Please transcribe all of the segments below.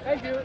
Thank you.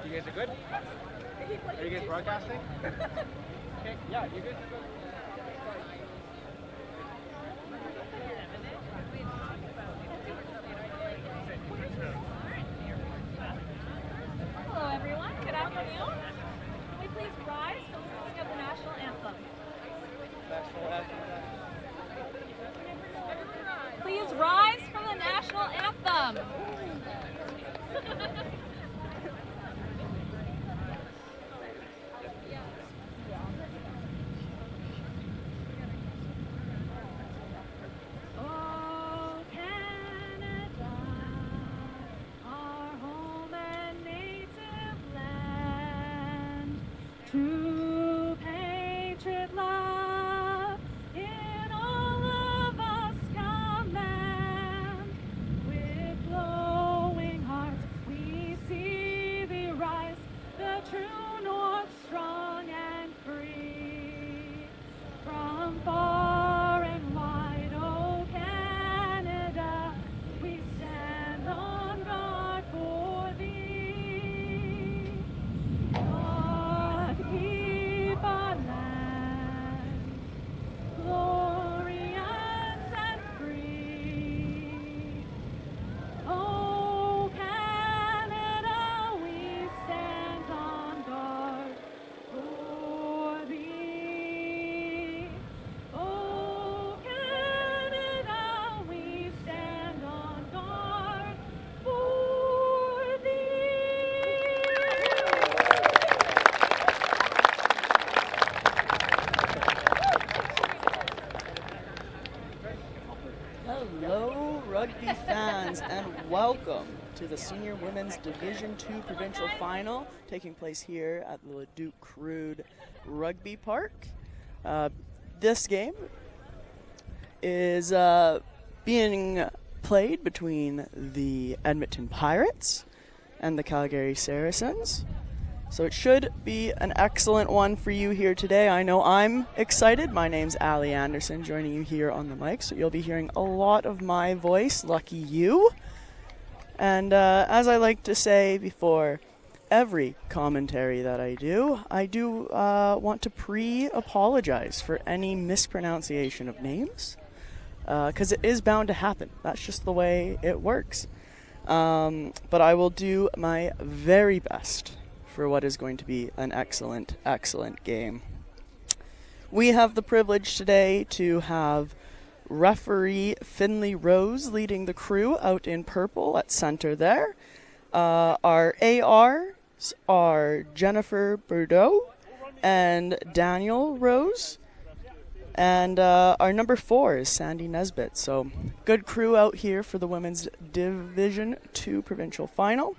You guys are good? Are you guys broadcasting? Okay, yeah, you good? Hello everyone, good afternoon. Can we please rise for the singing of the national anthem? Please rise for the national anthem. True patriot love in all of us command. With glowing hearts we see thee rise, the true north strong and free. From far and wide, oh Canada, we stand on guard for thee. God keep our land glorious and free. Oh Canada, we stand on guard for thee. Oh Canada, we stand on guard for thee. Hello, rugby fans, and welcome to the Senior Women's Division II Provincial Final taking place here at the Leduc Crude Rugby Park. This game is being played between the Edmonton Pirates and the Calgary Saracens. So it should be an excellent one for you here today. I know I'm excited. My name's Allie Anderson, joining you here on the mic, so you'll be hearing a lot of my voice. Lucky you. And as I like to say before every commentary that I do want to pre-apologize for any mispronunciation of names, because it is bound to happen. That's just the way it works. But I will do my very best for what is going to be an excellent, excellent game. We have the privilege today to have referee Finley Rose leading the crew out in purple at center there. Our ARs are Jennifer Bordeaux and Daniel Rose. And our number 4 is Sandy Nesbitt. So good crew out here for the Women's Division 2 Provincial Final.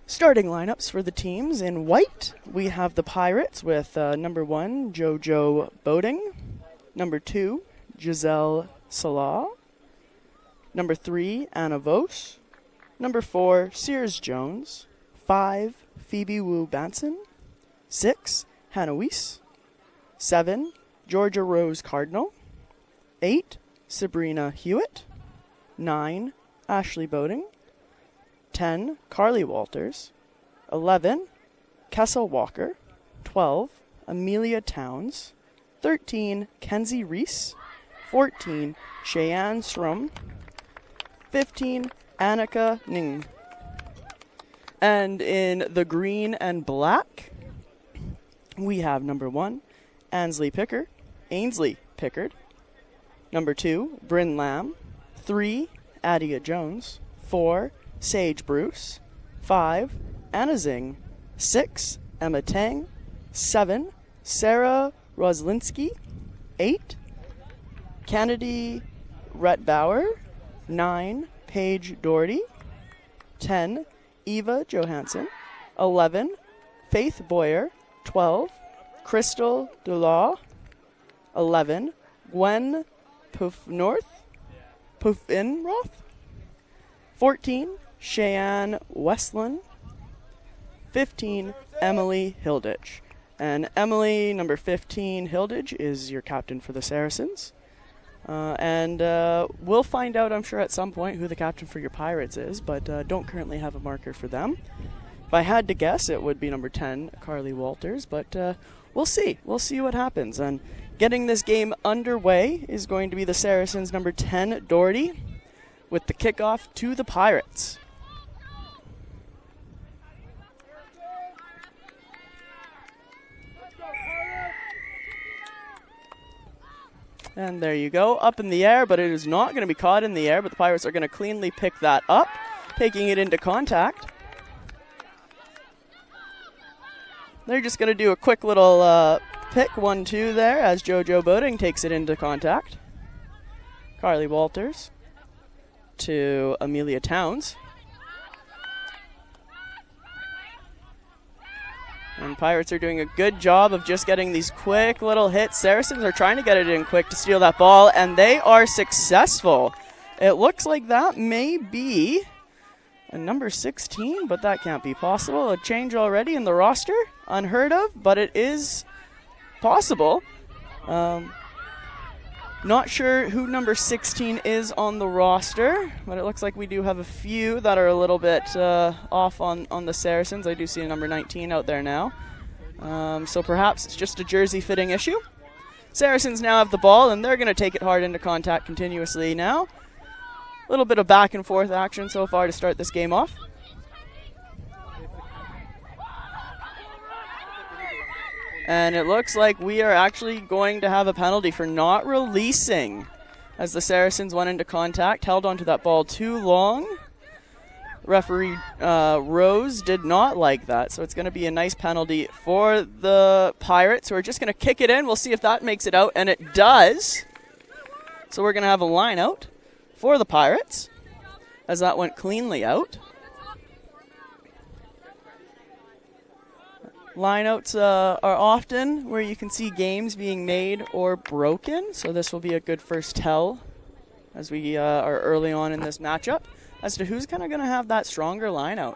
Starting lineups for the teams. In white, we have the Pirates with number 1, JoJo Boating. Number 2, Giselle Salah. Number 3, Anna Vos. Number 4, Sears Jones. 5, Phoebe Wu Banson. 6, Hannah Weiss. 7, Georgia Rose Cardinal. 8, Sabrina Hewitt. 9, Ashley Boating. 10, Carly Walters. 11, Kessel Walker. 12, Amelia Towns. 13, Kenzie Reese. 14, Cheyenne Strum. 15, Annika Ning. And in the green and black, we have number 1, Ainsley Pickard. Number 2, Bryn Lamb. 3, Adia Jones. 4, Sage Bruce. 5, Anna Zing. 6, Emma Tang. 7, Sarah Roslinski. 8, Kennedy Rhett-Bauer. 9, Paige Doherty. 10, Eva Johansson. 11, Faith Boyer. 12, Crystal Dulaw. 11, Gwen Puffenroth. 14, Cheyenne Westland. 15, Emily Hilditch. And Emily, number 15, Hilditch, is your captain for the Saracens. And we'll find out, I'm sure, at some point who the captain for your Pirates is, but don't currently have a marker for them. If I had to guess, it would be number 10, Carly Walters, but we'll see. We'll see what happens. And getting this game underway is going to be the Saracens' number 10, Doherty, with the kickoff to the Pirates. And there you go, up in the air, but it is not going to be caught in the air, but the Pirates are going to cleanly pick that up, taking it into contact. They're just going to do a quick little pick 1-2 there as JoJo Boating takes it into contact. Carly Walters to Amelia Towns. And Pirates are doing a good job of just getting these quick little hits. Saracens are trying to get it in quick to steal that ball, and they are successful. It looks like that may be a number 16, but that can't be possible. A change already in the roster. Unheard of, but it is possible. Not sure who number 16 is on the roster, but it looks like we do have a few that are a little bit off on the Saracens. I do see a number 19 out there now. So perhaps it's just a jersey fitting issue. Saracens now have the ball, and they're going to take it hard into contact continuously now. A little bit of back and forth action so far to start this game off. And it looks like we are actually going to have a penalty for not releasing as the Saracens went into contact, held onto that ball too long. Referee Rose did not like that, so it's going to be a nice penalty for the Pirates, who are just going to kick it in. We'll see if that makes it out, and it does. So we're going to have a line out for the Pirates as that went cleanly out. Lineouts are often where you can see games being made or broken, so this will be a good first tell as we are early on in this matchup as to who's kind of going to have that stronger lineout.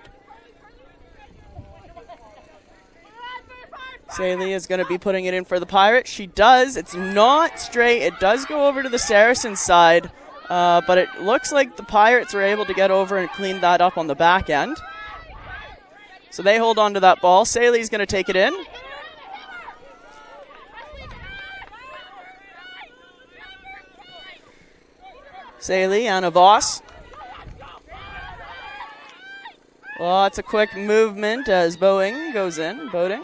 Saley is going to be putting it in for the Pirates. She does. It's not straight. It does go over to the Saracens side, but it looks like the Pirates were able to get over and clean that up on the back end. So they hold on to that ball. Saley's going to take it in. Saley, Anna Voss. Lots of quick movement as Boeing goes in. Boating.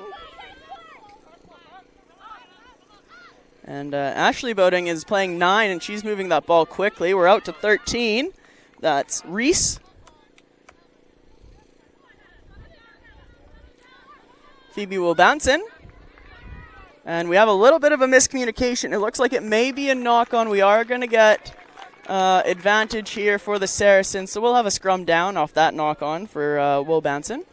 And Ashley Boating is playing 9, and she's moving that ball quickly. We're out to 13. That's Reese. Phoebe will bounce in. And we have a little bit of a miscommunication. It looks like it may be a knock-on. We are going to get advantage here for the Saracens, so we'll have a scrum down off that knock-on for Will Banson.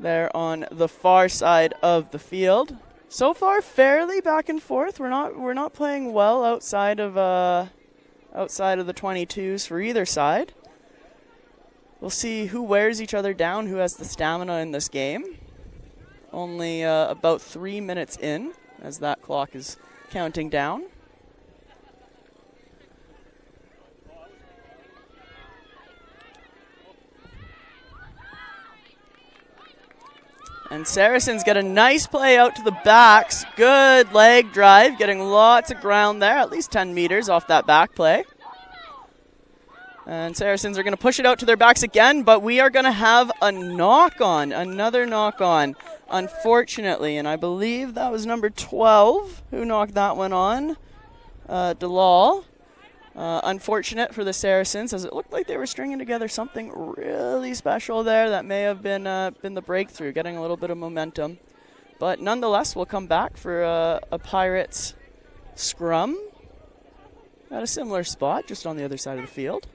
There on the far side of the field. So far, fairly back and forth. We're not playing well outside of the 22s for either side. We'll see who wears each other down, who has the stamina in this game. Only about 3 minutes in, as that clock is counting down. And Saracens get a nice play out to the backs. Good leg drive, getting lots of ground there, at least 10 meters off that back play. And Saracens are going to push it out to their backs again, but we are going to have a knock-on, another knock-on, unfortunately. And I believe that was number 12 who knocked that one on, Delal. Unfortunate for the Saracens, as it looked like they were stringing together something really special there that may have been the breakthrough, getting a little bit of momentum. But nonetheless, we'll come back for a Pirates scrum at a similar spot, just on the other side of the field.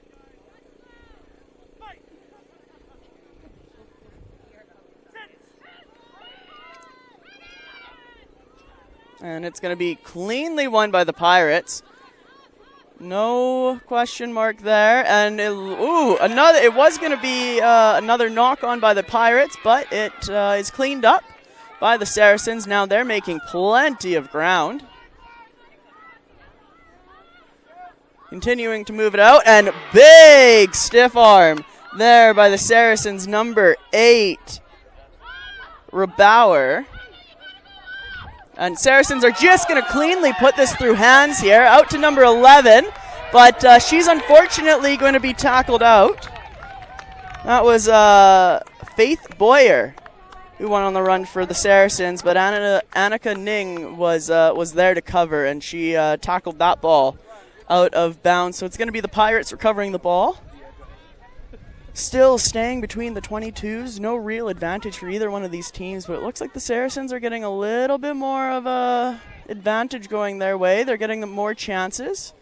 And it's going to be cleanly won by the Pirates. No question mark there, and it was going to be another knock-on by the Pirates, but it is cleaned up by the Saracens. Now they're making plenty of ground. Continuing to move it out, and big stiff arm there by the Saracens, number 8, Rebauer. And Saracens are just going to cleanly put this through hands here, out to number 11. But she's unfortunately going to be tackled out. That was Faith Boyer who went on the run for the Saracens. But Annika Ning was there to cover, and she tackled that ball out of bounds. So it's going to be the Pirates recovering the ball. Still staying between the 22s. No real advantage for either one of these teams, but it looks like the Saracens are getting a little bit more of a advantage going their way. They're getting more chances.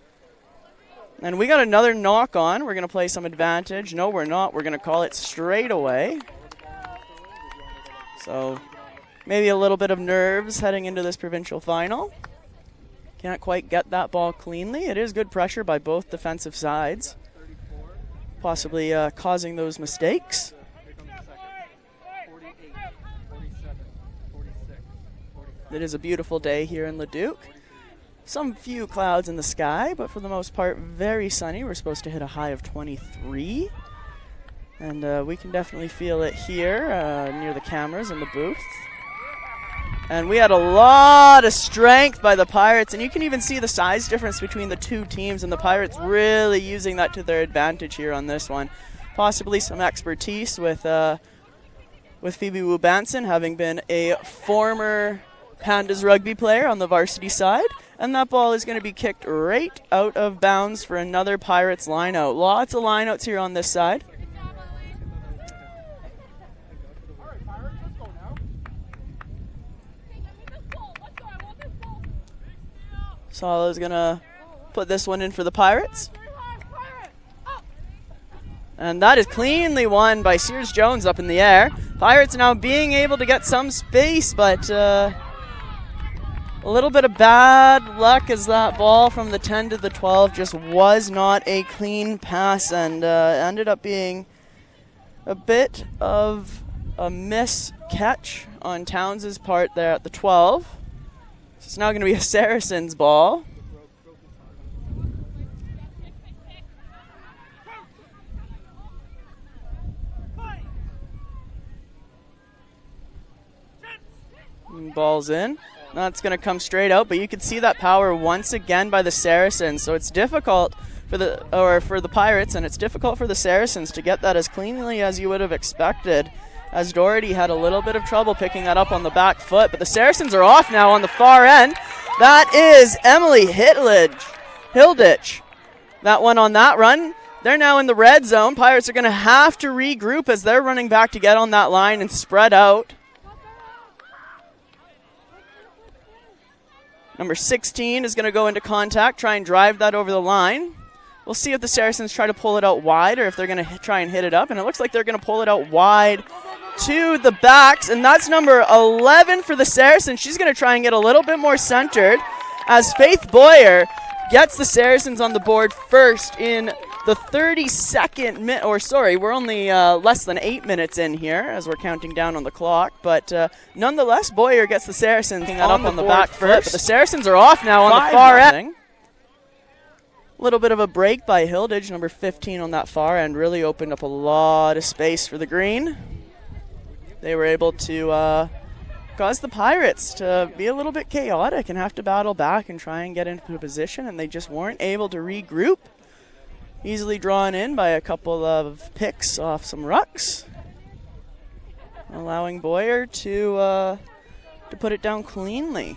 And we got another knock on. We're going to play some advantage. No, we're not. We're going to call it straight away. So maybe a little bit of nerves heading into this provincial final. Can't quite get that ball cleanly. It is good pressure by both defensive sides, possibly causing those mistakes. It is a beautiful day here in Leduc. Some few clouds in the sky, but for the most part very sunny. We're supposed to hit a high of 23. And we can definitely feel it here near the cameras in the booth. And we had a lot of strength by the Pirates, and you can even see the size difference between the two teams, and the Pirates really using that to their advantage here on this one. Possibly some expertise with Phoebe Wu-Banson having been a former Pandas rugby player on the varsity side. And that ball is going to be kicked right out of bounds for another Pirates line-out. Lots of line-outs here on this side. Sala's going to put this one in for the Pirates. And that is cleanly won by Sears Jones up in the air. Pirates now being able to get some space, but a little bit of bad luck as that ball from the 10 to the 12 just was not a clean pass, and ended up being a bit of a miss catch on Towns' part there at the 12. So it's now going to be a Saracens ball. And ball's in. That's going to come straight out, but you can see that power once again by the Saracens. So it's difficult for the Pirates, and it's difficult for the Saracens to get that as cleanly as you would have expected, as Doherty had a little bit of trouble picking that up on the back foot. But the Saracens are off now on the far end. That is Emily Hilditch. That one on that run. They're now in the red zone. Pirates are going to have to regroup as they're running back to get on that line and spread out. Number 16 is going to go into contact, try and drive that over the line. We'll see if the Saracens try to pull it out wide or if they're going to try and hit it up. And it looks like they're going to pull it out wide to the backs. And that's number 11 for the Saracens. She's going to try and get a little bit more centered as Faith Boyer gets the Saracens on the board first in the 32nd minute. Or sorry, we're only less than 8 minutes in here as we're counting down on the clock. But nonetheless, Boyer gets the Saracens up on the back foot. But the Saracens are off now on the far end. A little bit of a break by Hilditch, number 15 on that far end, really opened up a lot of space for the green. They were able to cause the Pirates to be a little bit chaotic and have to battle back and try and get into a position, and they just weren't able to regroup. Easily drawn in by a couple of picks off some rucks, allowing Boyer to put it down cleanly.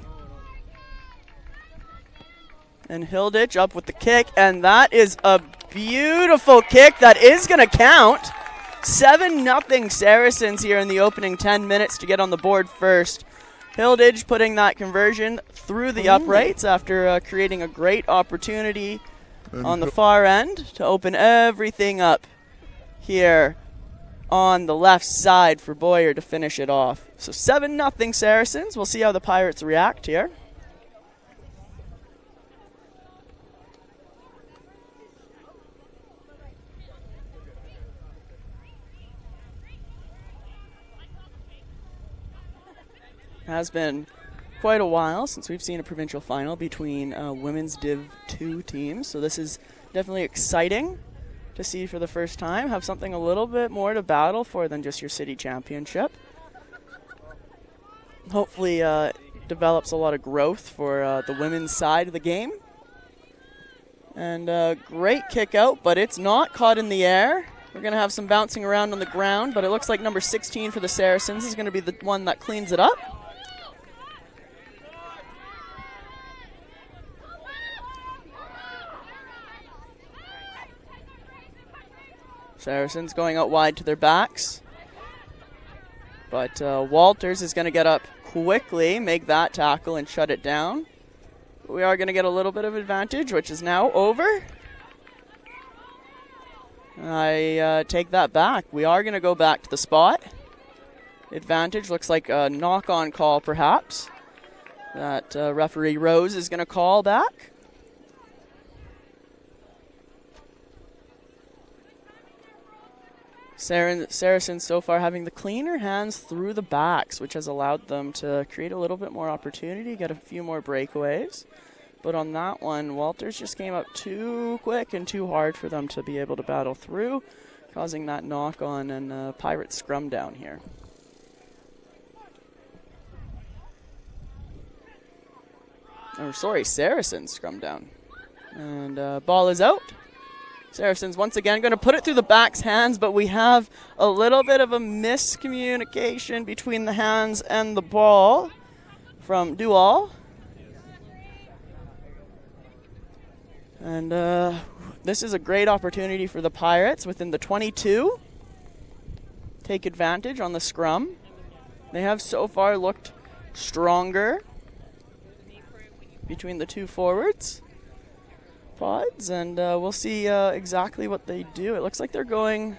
And Hilditch up with the kick, and that is a beautiful kick that is going to count. 7-0 Saracens here in the opening 10 minutes to get on the board first. Hilditch putting that conversion through the uprights after creating a great opportunity on the far end to open everything up here on the left side for Boyer to finish it off. So 7-0 Saracens. We'll see how the Pirates react here. Has been quite a while since we've seen a provincial final between women's Div 2 teams, so this is definitely exciting to see for the first time. Have something a little bit more to battle for than just your city championship. Hopefully develops a lot of growth for the women's side of the game. And great kick out, but it's not caught in the air. We're going to have some bouncing around on the ground, but it looks like number 16 for the Saracens is going to be the one that cleans it up. Saracens going out wide to their backs. But Walters is going to get up quickly, make that tackle, and shut it down. We are going to get a little bit of advantage, which is now over. I take that back. We are going to go back to the spot. Advantage looks like a knock-on call, perhaps, that referee Rose is going to call back. Saracens so far having the cleaner hands through the backs, which has allowed them to create a little bit more opportunity, get a few more breakaways. But on that one, Walters just came up too quick and too hard for them to be able to battle through, causing that knock on and Pirate scrum down here. Or sorry, Saracens scrum down. And ball is out. Saracens once again going to put it through the back's hands, but we have a little bit of a miscommunication between the hands and the ball from Dual. And this is a great opportunity for the Pirates within the 22. Take advantage on the scrum. They have so far looked stronger between the two forwards. Pods, and we'll see exactly what they do. It looks like they're going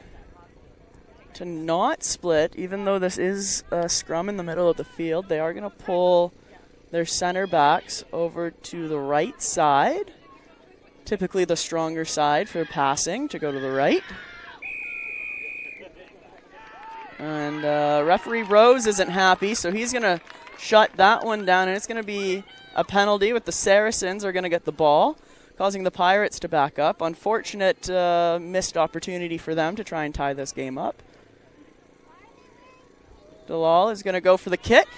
to not split, even though this is a scrum in the middle of the field. They are going to pull their center backs over to the right side, typically the stronger side for passing, to go to the right. And referee Rose isn't happy, so he's going to shut that one down, and it's going to be a penalty with the Saracens are going to get the ball, causing the Pirates to back up. Unfortunate missed opportunity for them to try and tie this game up. Dalal is going to go for the kick,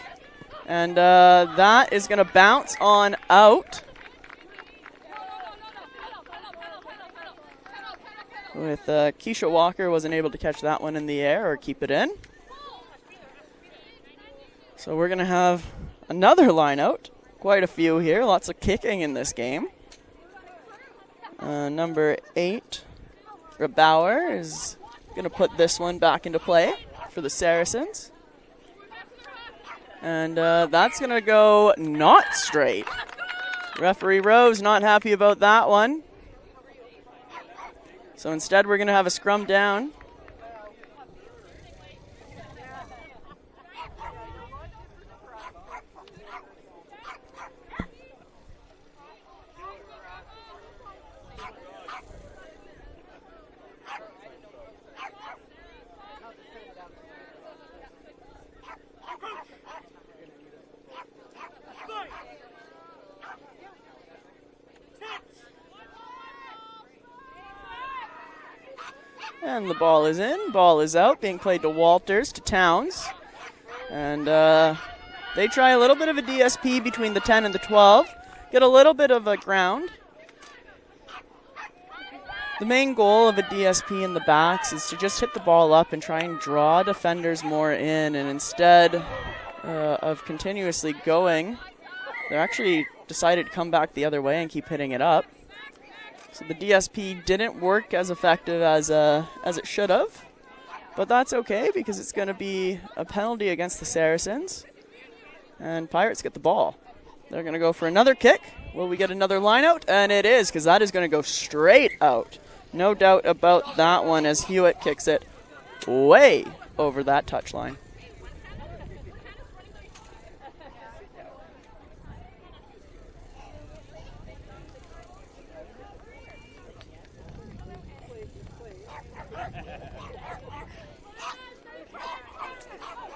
and that is going to bounce on out. With Keisha Walker wasn't able to catch that one in the air or keep it in. So we're going to have another line out. Quite a few here. Lots of kicking in this game. Number 8, Bauer, is going to put this one back into play for the Saracens. And that's going to go not straight. Referee Rose not happy about that one. So instead we're going to have a scrum down. And the ball is in, ball is out, being played to Walters, to Towns. And they try a little bit of a DSP between the 10 and the 12. Get a little bit of a ground. The main goal of a DSP in the backs is to just hit the ball up and try and draw defenders more in. And instead of continuously going, they actually decided to come back the other way and keep hitting it up. So the DSP didn't work as effective as it should have, but that's okay because it's going to be a penalty against the Saracens, and Pirates get the ball. They're going to go for another kick. Will we get another line out? And it is, because that is going to go straight out. No doubt about that one as Hewitt kicks it way over that touchline.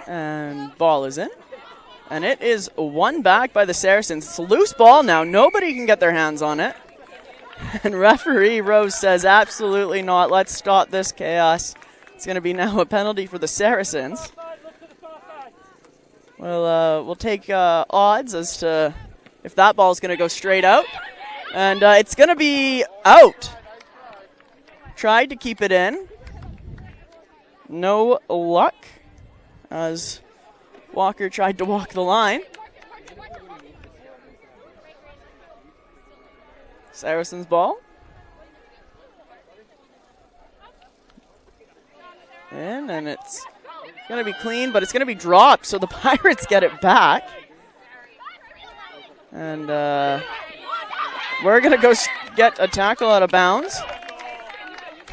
And ball is in. And it is won back by the Saracens. It's a loose ball now. Nobody can get their hands on it. And referee Rose says, absolutely not. Let's stop this chaos. It's going to be now a penalty for the Saracens. We'll take odds as to if that ball is going to go straight out. And it's going to be out. Tried to keep it in. No luck, as Walker tried to walk the line. Saracens ball. In, and it's going to be clean, but it's going to be dropped, so the Pirates get it back. And we're going to go get a tackle out of bounds.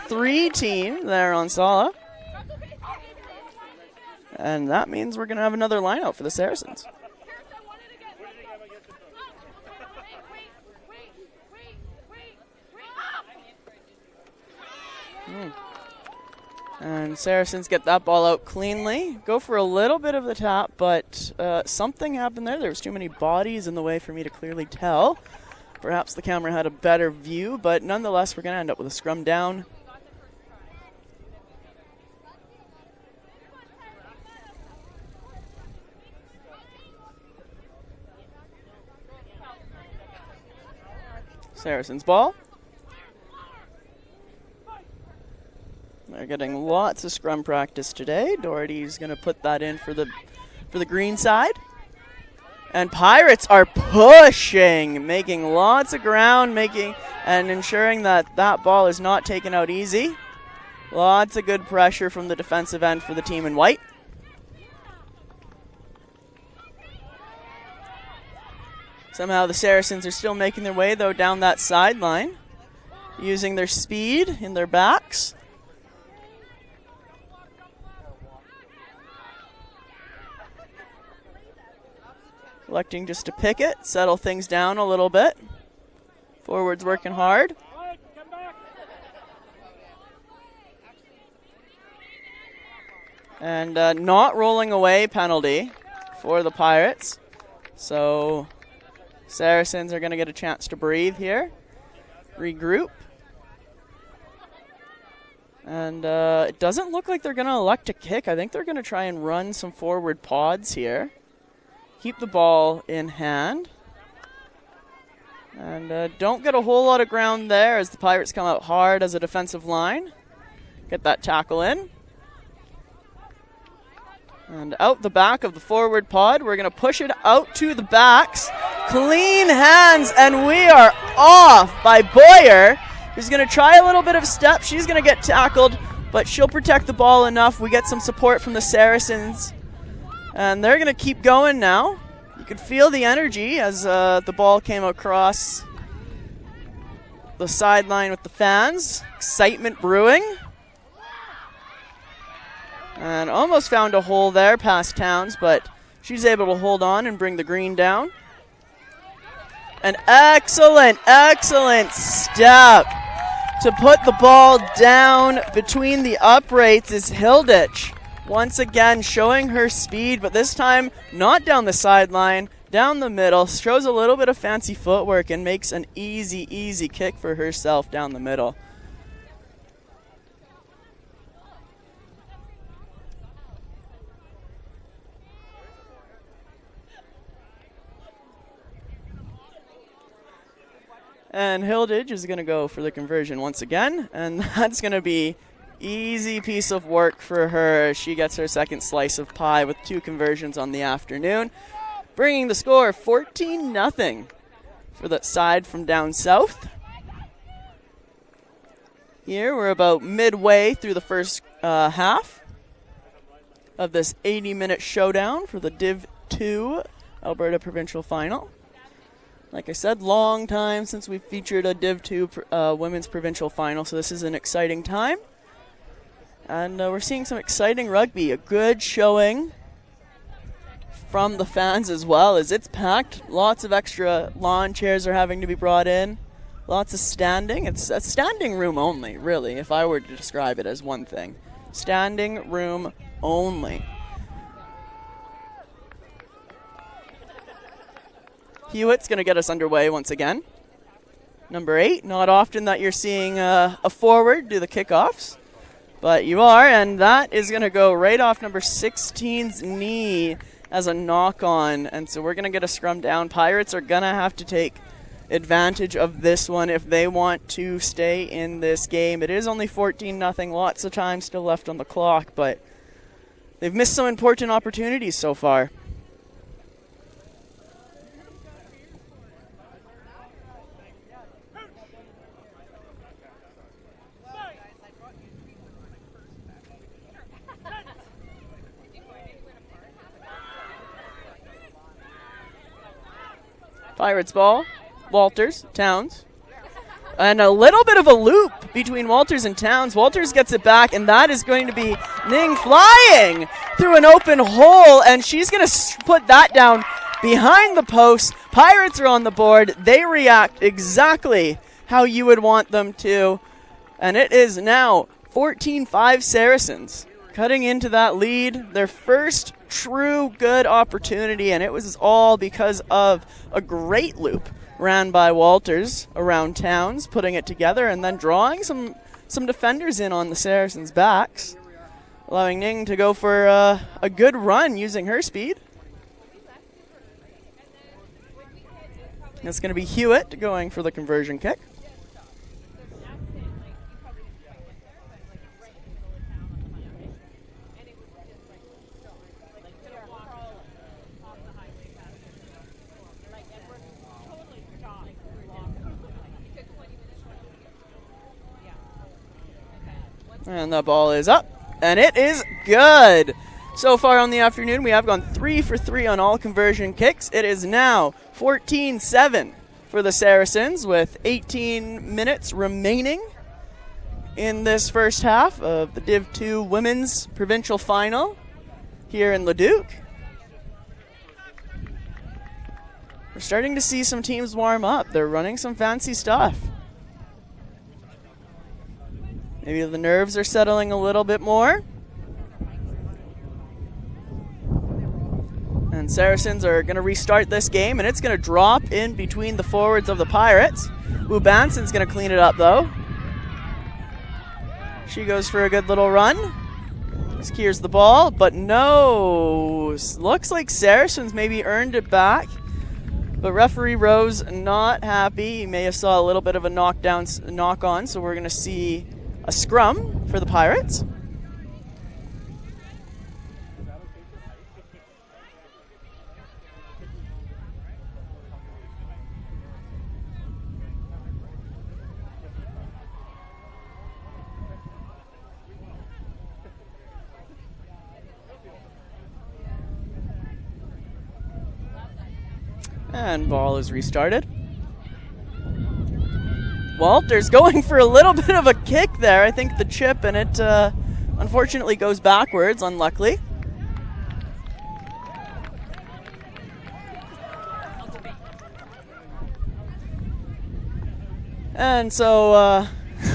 3-team there on Sala. And that means we're going to have another line out for the Saracens. And Saracens get that ball out cleanly. Go for a little bit of the tap, but something happened there. There was too many bodies in the way for me to clearly tell. Perhaps the camera had a better view, but nonetheless, we're going to end up with a scrum down. Saracens ball. They're getting lots of scrum practice today. Doherty's going to put that in for the green side. And Pirates are pushing, making lots of ground, and ensuring that that ball is not taken out easy. Lots of good pressure from the defensive end for the team in white. Somehow the Saracens are still making their way, though, down that sideline, using their speed in their backs. Electing just to pick it, settle things down a little bit. Forwards working hard. And not rolling away penalty for the Pirates. So Saracens are going to get a chance to breathe here, regroup. And it doesn't look like they're going to elect to kick. I think they're going to try and run some forward pods here. Keep the ball in hand. And don't get a whole lot of ground there as the Pirates come out hard as a defensive line. Get that tackle in. And out the back of the forward pod, we're going to push it out to the backs. Clean hands, and we are off by Boyer, who's going to try a little bit of step. She's going to get tackled, but she'll protect the ball enough. We get some support from the Saracens, and they're going to keep going now. You could feel the energy as the ball came across the sideline with the fans. Excitement brewing. And almost found a hole there past Towns, but she's able to hold on and bring the green down. An excellent step to put the ball down between the uprights is Hilditch. Once again showing her speed, but this time not down the sideline, down the middle. Shows a little bit of fancy footwork and makes an easy kick for herself down the middle. And Hilditch is going to go for the conversion once again, and that's going to be easy piece of work for her. She gets her second slice of pie with 2 conversions on the afternoon, bringing the score 14-0 for the side from down south. Here we're about midway through the first half of this 80-minute showdown for the Div 2 Alberta Provincial Final. Like I said, long time since we've featured a Div 2 Women's Provincial Final, so this is an exciting time. And we're seeing some exciting rugby, a good showing from the fans as well, as it's packed. Lots of extra lawn chairs are having to be brought in. Lots of standing. It's a standing room only, really, if I were to describe it as one thing. Standing room only. Hewitt's going to get us underway once again. Number 8, not often that you're seeing a forward do the kickoffs, but you are, and that is going to go right off number 16's knee as a knock-on, and so we're going to get a scrum down. Pirates are going to have to take advantage of this one if they want to stay in this game. It is only 14-0, lots of time still left on the clock, but they've missed some important opportunities so far. Pirates ball, Walters, Towns. And a little bit of a loop between Walters and Towns. Walters gets it back, and that is going to be Ning flying through an open hole, and she's going to put that down behind the post. Pirates are on the board. They react exactly how you would want them to, and it is now 14-5 Saracens. Cutting into that lead, their first true good opportunity, and it was all because of a great loop ran by Walters around Towns, putting it together and then drawing some defenders in on the Saracens' backs, allowing Ning to go for a good run using her speed. It's going to be Hewitt going for the conversion kick. And the ball is up, and it is good. So far on the afternoon, we have gone 3 for 3 on all conversion kicks. It is now 14-7 for the Saracens with 18 minutes remaining in this first half of the Div 2 Women's Provincial Final here in Leduc. We're starting to see some teams warm up. They're running some fancy stuff. Maybe the nerves are settling a little bit more. And Saracens are going to restart this game, and it's going to drop in between the forwards of the Pirates. Banson's going to clean it up, though. She goes for a good little run. Secures the ball, but no. Looks like Saracens maybe earned it back. But referee Rose not happy. He may have saw a little bit of a knock on, so we're going to see a scrum for the Pirates. And ball is restarted. Walters going for a little bit of a kick there. I think the chip, and it unfortunately goes backwards, unluckily. And so,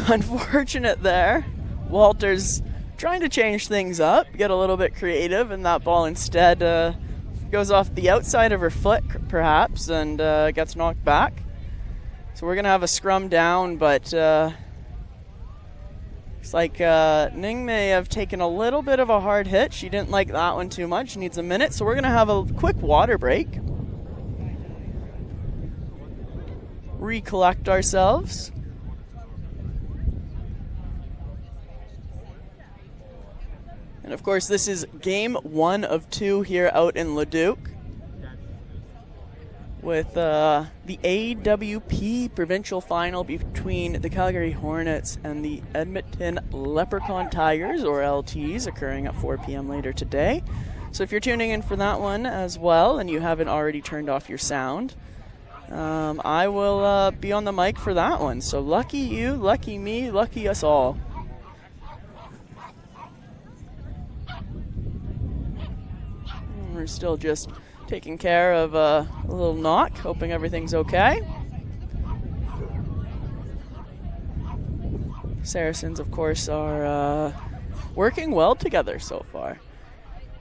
unfortunate there. Walters trying to change things up, get a little bit creative, and that ball instead goes off the outside of her foot, perhaps, and gets knocked back. So we're going to have a scrum down, but looks like Ning may have taken a little bit of a hard hit. She didn't like that one too much. She needs a minute, so we're going to have a quick water break. Recollect ourselves. And of course, this is game 1 of 2 here out in Leduc, with the AWP Provincial Final between the Calgary Hornets and the Edmonton Leprechaun Tigers, or LTs, occurring at 4 p.m. later today. So if you're tuning in for that one as well and you haven't already turned off your sound, I will be on the mic for that one. So lucky you, lucky me, lucky us all. We're still just taking care of a little knock, hoping everything's okay. Saracens, of course, are working well together so far.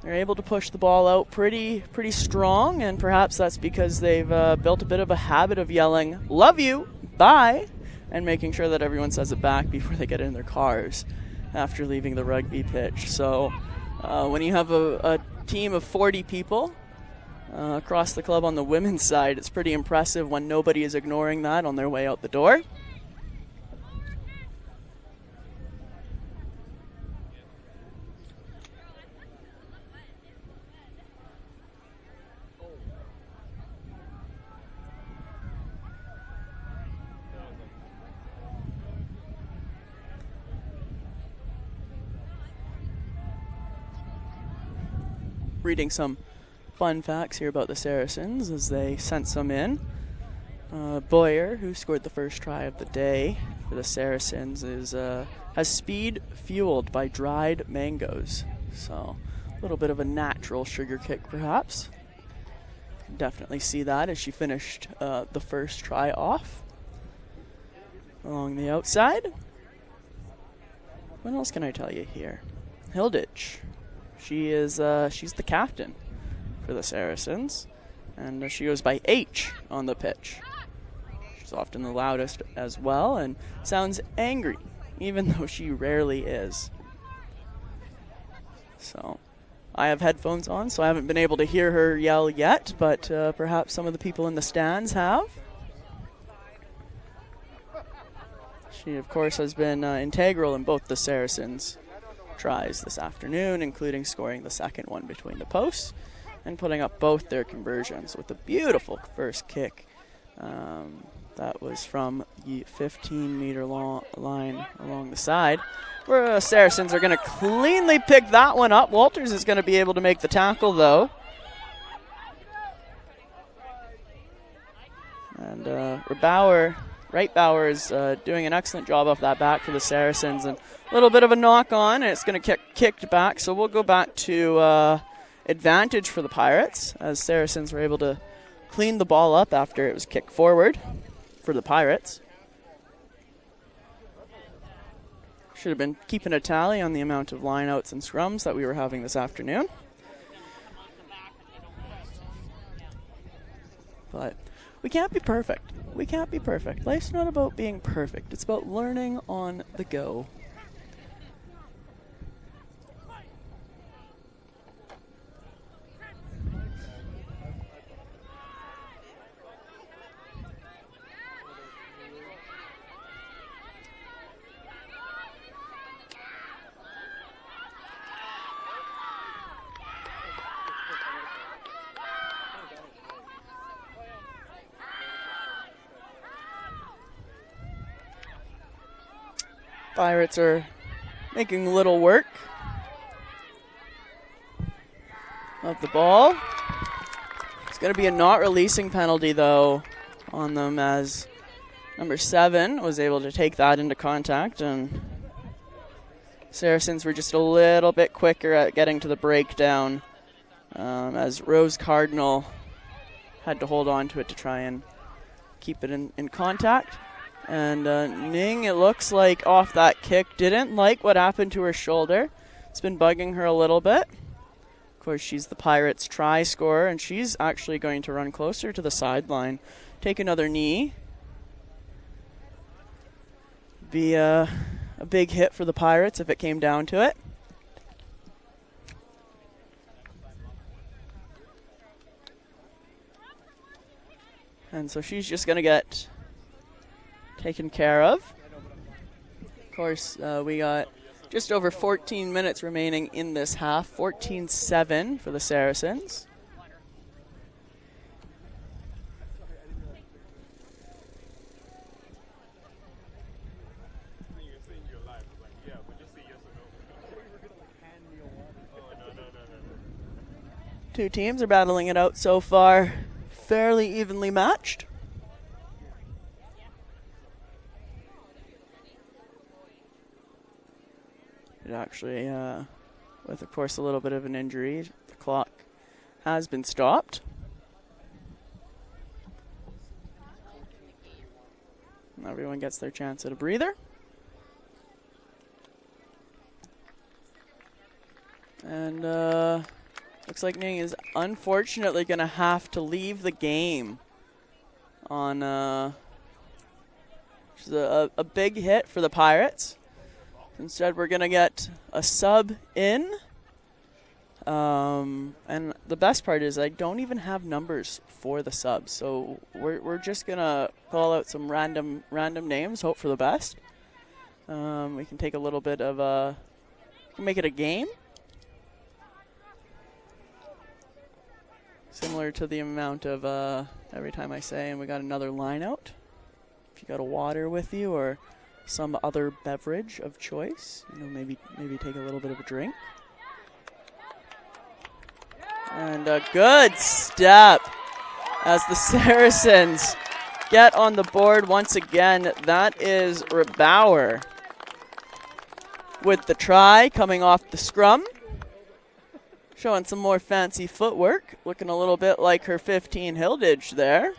They're able to push the ball out pretty strong, and perhaps that's because they've built a bit of a habit of yelling, "Love you, bye," and making sure that everyone says it back before they get in their cars after leaving the rugby pitch. So when you have a team of 40 people across the club on the women's side, it's pretty impressive when nobody is ignoring that on their way out the door. Reading some fun facts here about the Saracens as they sent some in. Boyer, who scored the first try of the day for the Saracens, has speed fueled by dried mangoes. So a little bit of a natural sugar kick, perhaps. Can definitely see that as she finished the first try off along the outside. What else can I tell you here? Hilditch. She's the captain for the Saracens, and she goes by H on the pitch. She's often the loudest as well and sounds angry, even though she rarely is. So I have headphones on, so I haven't been able to hear her yell yet, but perhaps some of the people in the stands have. She, of course, has been integral in both the Saracens' tries this afternoon, including scoring the second one between the posts and putting up both their conversions with a beautiful first kick that was from the 15-meter line along the side, where Saracens are going to cleanly pick that one up. Walters is going to be able to make the tackle, though. And Right Bauer is doing an excellent job off that back for the Saracens, and a little bit of a knock on, and it's going to get kicked back. So we'll go back to advantage for the Pirates, as Saracens were able to clean the ball up after it was kicked forward for the Pirates. Should have been keeping a tally on the amount of lineouts and scrums that we were having this afternoon. But we can't be perfect. We can't be perfect. Life's not about being perfect. It's about learning on the go. Pirates are making little work of the ball. It's going to be a not releasing penalty, though, on them, as number 7 was able to take that into contact, and Saracens were just a little bit quicker at getting to the breakdown, as Rose Cardinal had to hold on to it to try and keep it in contact. And Ning, it looks like off that kick, didn't like what happened to her shoulder. It's been bugging her a little bit. Of course, she's the Pirates' try scorer, and she's actually going to run closer to the sideline, take another knee. Be a big hit for the Pirates if it came down to it. And so she's just going to get taken care of. Of course, we got just over 14 minutes remaining in this half. 14-7 for the Saracens. Two teams are battling it out so far, fairly evenly matched. It actually, with of course a little bit of an injury, the clock has been stopped. Everyone gets their chance at a breather. And looks like Ning is unfortunately going to have to leave the game on a big hit for the Pirates. Instead, we're going to get a sub in. And the best part is I don't even have numbers for the subs. So we're just going to call out some random names, hope for the best. We can take a little bit of make it a game. Similar to the amount of every time I say, and we got another line out. If you got a water with you or some other beverage of choice, maybe take a little bit of a drink. And a good step as the Saracens get on the board once again. That is Rebauer with the try coming off the scrum. Showing some more fancy footwork, looking a little bit like her 15 Hilditch there.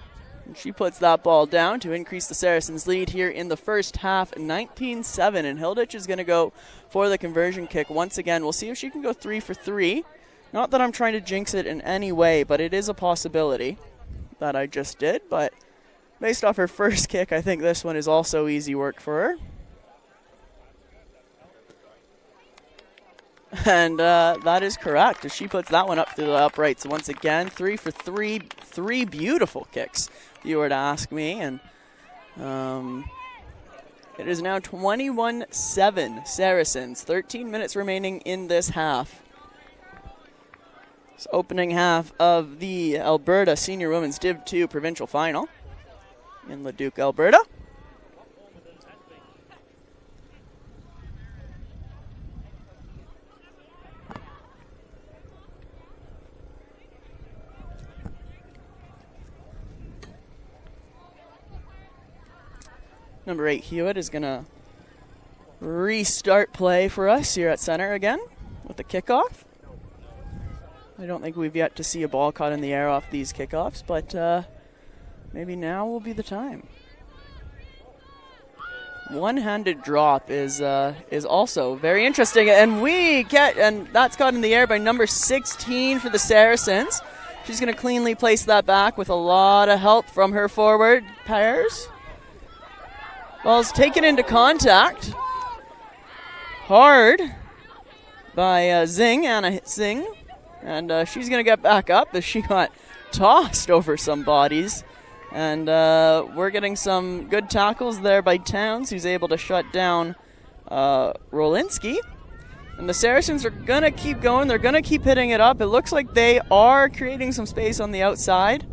And she puts that ball down to increase the Saracens' lead here in the first half, 19-7. And Hilditch is going to go for the conversion kick once again. We'll see if she can go 3 for 3. Not that I'm trying to jinx it in any way, but it is a possibility that I just did. But based off her first kick, I think this one is also easy work for her. And that is correct, as she puts that one up through the uprights once again. 3 for 3, 3 beautiful kicks, if you were to ask me. And it is now 21-7 Saracens. 13 minutes remaining in this half. It's opening half of the Alberta Senior Women's Div 2 Provincial Final in Leduc, Alberta. Number 8 Hewitt is going to restart play for us here at center again with the kickoff. I don't think we've yet to see a ball caught in the air off these kickoffs, but maybe now will be the time. One-handed drop is also very interesting, and that's caught in the air by number 16 for the Saracens. She's going to cleanly place that back with a lot of help from her forward pairs. Ball's taken into contact. Hard by Zing, Anna Zing. And she's going to get back up as she got tossed over some bodies. And we're getting some good tackles there by Towns, who's able to shut down Rolinski. And the Saracens are going to keep going. They're going to keep hitting it up. It looks like they are creating some space on the outside,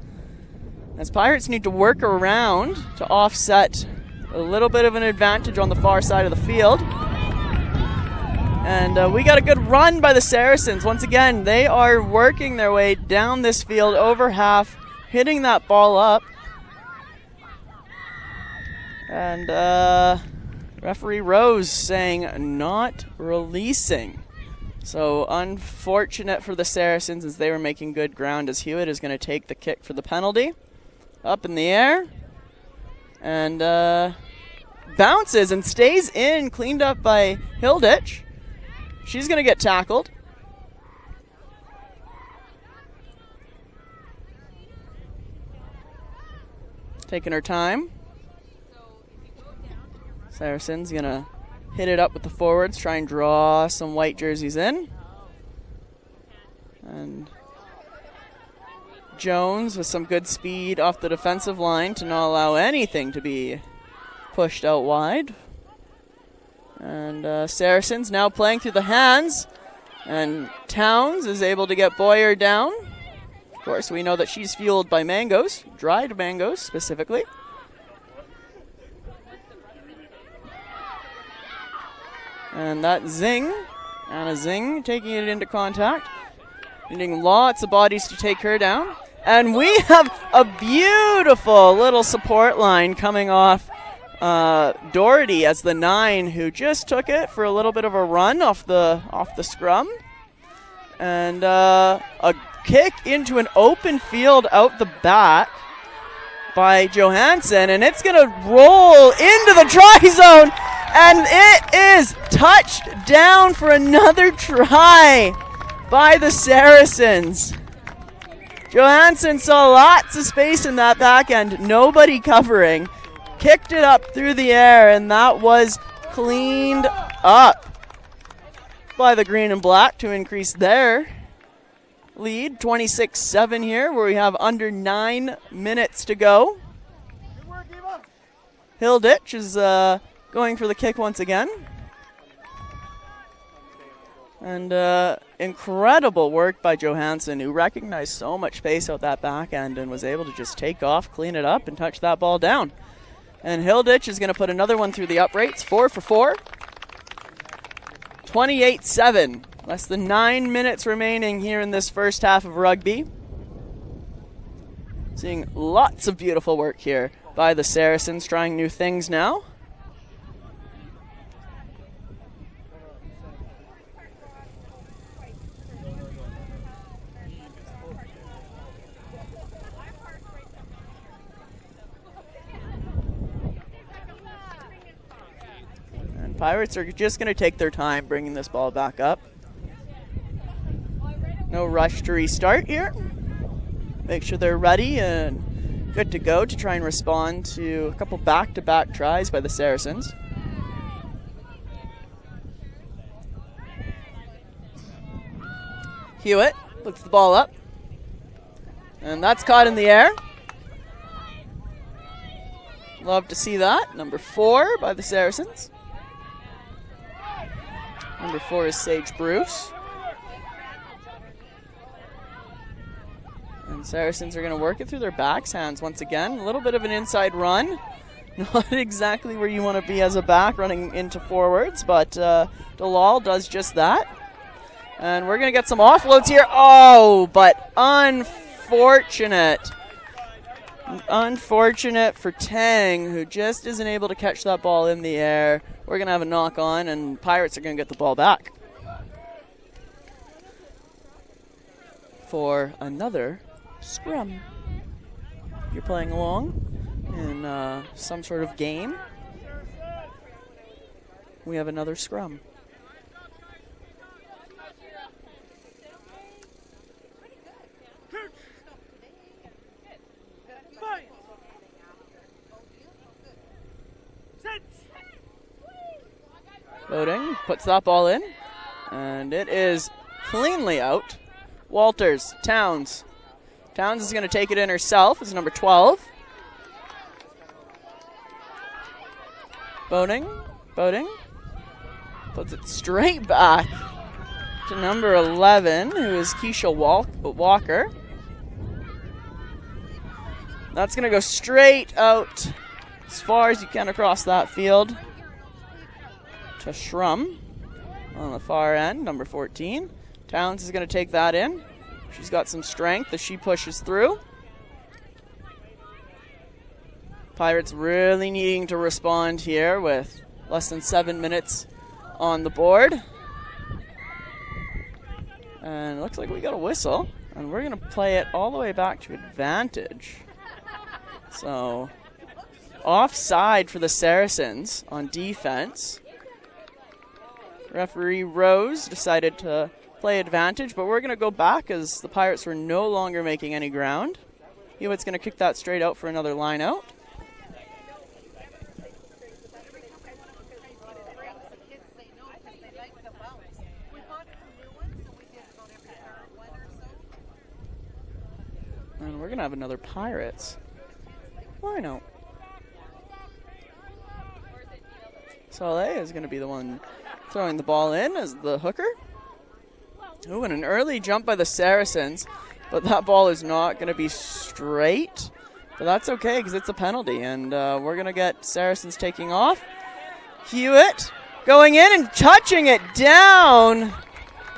as Pirates need to work around to offset a little bit of an advantage on the far side of the field. And we got a good run by the Saracens. Once again, they are working their way down this field over half, hitting that ball up. And referee Rose saying not releasing. So unfortunate for the Saracens, as they were making good ground, as Hewitt is going to take the kick for the penalty. Up in the air. And bounces and stays in, cleaned up by Hilditch. She's going to get tackled. Taking her time. Saracens going to hit it up with the forwards, try and draw some white jerseys in. And Jones with some good speed off the defensive line to not allow anything to be pushed out wide. And Saracens now playing through the hands. And Towns is able to get Boyer down. Of course, we know that she's fueled by mangoes, dried mangoes specifically. And that Zing, Anna Zing, taking it into contact. Needing lots of bodies to take her down. And we have a beautiful little support line coming off Doherty as the 9, who just took it for a little bit of a run off the scrum. And a kick into an open field out the back by Johansson. And it's going to roll into the try zone. And it is touched down for another try by the Saracens. Johansson saw lots of space in that back end, nobody covering. Kicked it up through the air, and that was cleaned up by the green and black to increase their lead. 26-7 here, where we have under 9 minutes to go. Hilditch is going for the kick once again. And incredible work by Johansson, who recognized so much space out that back end and was able to just take off, clean it up, and touch that ball down. And Hilditch is going to put another one through the uprights, 4 for 4. 28-7. Less than 9 minutes remaining here in this first half of rugby. Seeing lots of beautiful work here by the Saracens, trying new things now. Pirates are just going to take their time bringing this ball back up. No rush to restart here. Make sure they're ready and good to go to try and respond to a couple back-to-back tries by the Saracens. Hewitt puts the ball up. And that's caught in the air. Love to see that. Number 4 by the Saracens. Number 4 is Sage Bruce. And Saracens are going to work it through their backshands once again. A little bit of an inside run. Not exactly where you want to be as a back running into forwards, but Dalal does just that. And we're going to get some offloads here. Oh, but unfortunate. Unfortunate for Tang, who just isn't able to catch that ball in the air. We're going to have a knock on, and Pirates are going to get the ball back for another scrum. If you're playing along in some sort of game, we have another scrum. Boating puts that ball in, and it is cleanly out. Walters, Towns. Towns is going to take it in herself as number 12. Boating. Puts it straight back to number 11, who is Keisha Walker. That's going to go straight out as far as you can across that field to Shrum on the far end, number 14. Towns is going to take that in. She's got some strength as she pushes through. Pirates really needing to respond here with less than 7 minutes on the board. And it looks like we got a whistle. And we're going to play it all the way back to advantage. So, offside for the Saracens on defense. Referee Rose decided to play advantage, but we're going to go back as the Pirates were no longer making any ground. Hewitt's going to kick that straight out for another line out. And we're going to have another Pirates. Why not? Soleil is going to be the one throwing the ball in as the hooker. Ooh, and an early jump by the Saracens, but that ball is not going to be straight. But that's okay because it's a penalty, and we're going to get Saracens taking off. Hewitt going in and touching it down.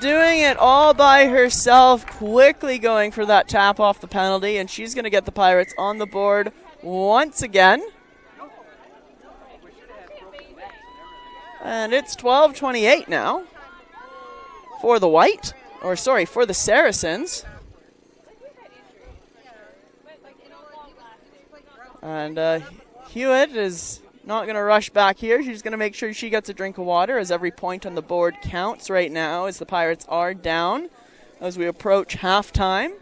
Doing it all by herself, quickly going for that tap off the penalty, and she's going to get the Pirates on the board once again. And it's 12-28 now for the for the Saracens. And Hewitt is not going to rush back here. She's going to make sure she gets a drink of water as every point on the board counts right now as the Pirates are down as we approach halftime.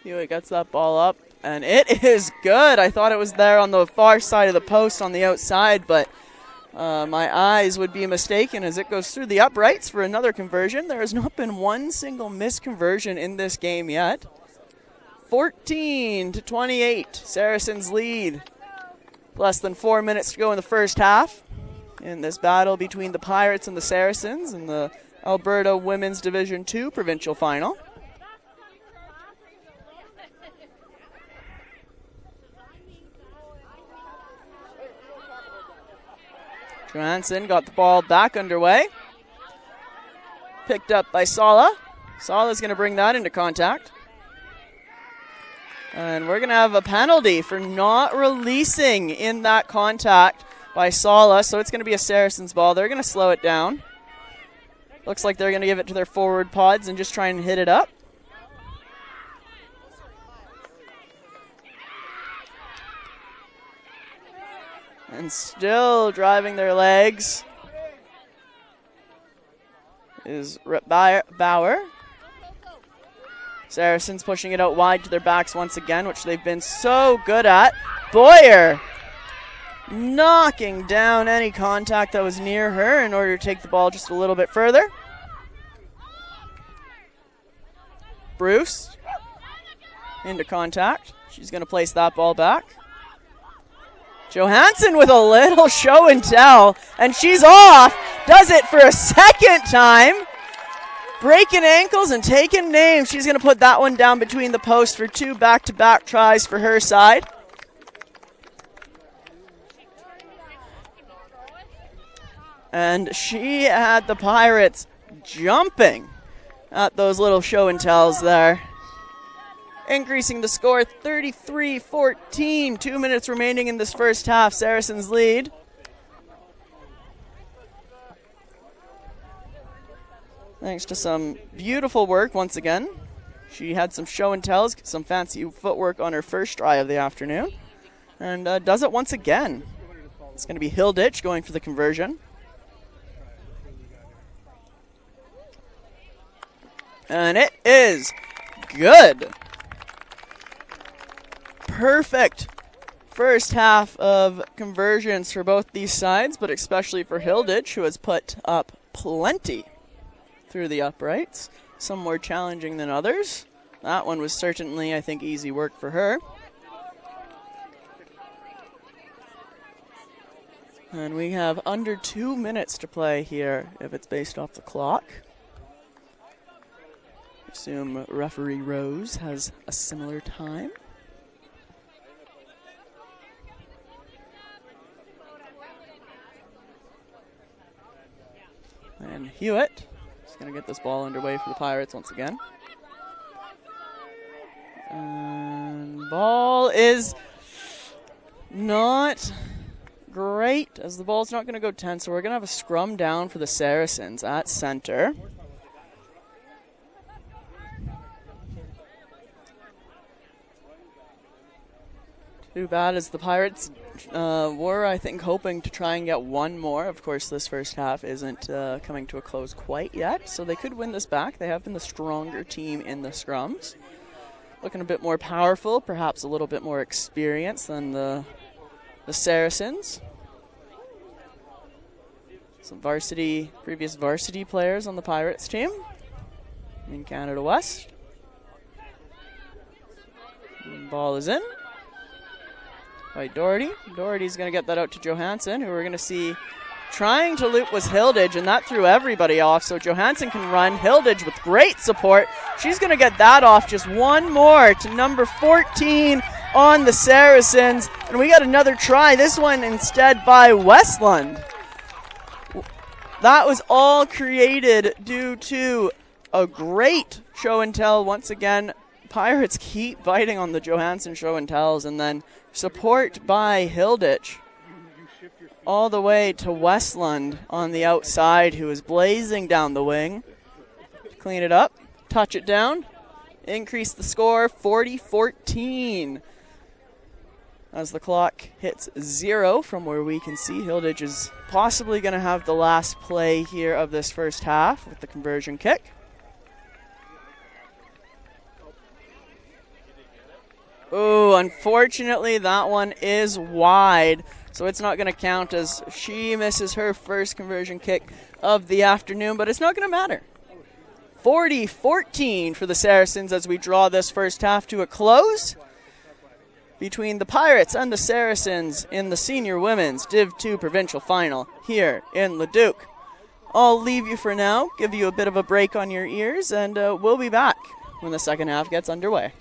Hewitt gets that ball up, and it is good. I thought it was there on the far side of the post on the outside, but my eyes would be mistaken as it goes through the uprights for another conversion. There has not been one single missed conversion in this game yet. 14-28, Saracens lead. Less than 4 minutes to go in the first half in this battle between the Pirates and the Saracens in the Alberta Women's Division II Provincial Final. Johansson got the ball back underway. Picked up by Sala. Sala's going to bring that into contact. And we're going to have a penalty for not releasing in that contact by Sala. So it's going to be a Saracens ball. They're going to slow it down. Looks like they're going to give it to their forward pods and just try and hit it up. And still driving their legs is Bauer. Saracens pushing it out wide to their backs once again, which they've been so good at. Boyer knocking down any contact that was near her in order to take the ball just a little bit further. Bruce into contact. She's going to place that ball back. Johansson with a little show and tell, and she's off. Does it for a second time. Breaking ankles and taking names. She's going to put that one down between the posts for 2 back-to-back tries for her side. And she had the Pirates jumping at those little show and tells there. Increasing the score 33-14. 2 minutes remaining in this first half. Saracens lead. Thanks to some beautiful work once again. She had some show and tells, some fancy footwork on her first try of the afternoon, and does it once again. It's going to be Hilditch going for the conversion. And it is good. Perfect first half of conversions for both these sides, but especially for Hilditch, who has put up plenty through the uprights. Some more challenging than others. That one was certainly, I think, easy work for her. And we have under 2 minutes to play here if it's based off the clock. I assume referee Rose has a similar time. And Hewitt is going to get this ball underway for the Pirates once again. And ball is not great, as the ball's not going to go 10, so we're going to have a scrum down for the Saracens at center. Too bad, as the Pirates were, I think, hoping to try and get one more. Of course, this first half isn't coming to a close quite yet, so they could win this back. They have been the stronger team in the scrums. Looking a bit more powerful, perhaps a little bit more experienced than the Saracens. Some previous varsity players on the Pirates team in Canada West. And ball is in by Doherty. Doherty's going to get that out to Johansson, who we're going to see trying to loop was Hilditch, and that threw everybody off. So Johansson can run. Hilditch with great support. She's going to get that off. Just one more to number 14 on the Saracens. And we got another try, this one instead by Westland. That was all created due to a great show and tell once again. Pirates keep biting on the Johansson show and tells, and then support by Hilditch all the way to Westland on the outside, who is blazing down the wing. Clean it up, touch it down, increase the score 40-14. As the clock hits 0 from where we can see, Hilditch is possibly going to have the last play here of this first half with the conversion kick. Oh, unfortunately, that one is wide, so it's not going to count as she misses her first conversion kick of the afternoon, but it's not going to matter. 40-14 for the Saracens as we draw this first half to a close between the Pirates and the Saracens in the Senior Women's Div 2 Provincial Final here in Leduc. I'll leave you for now, give you a bit of a break on your ears, and we'll be back when the second half gets underway.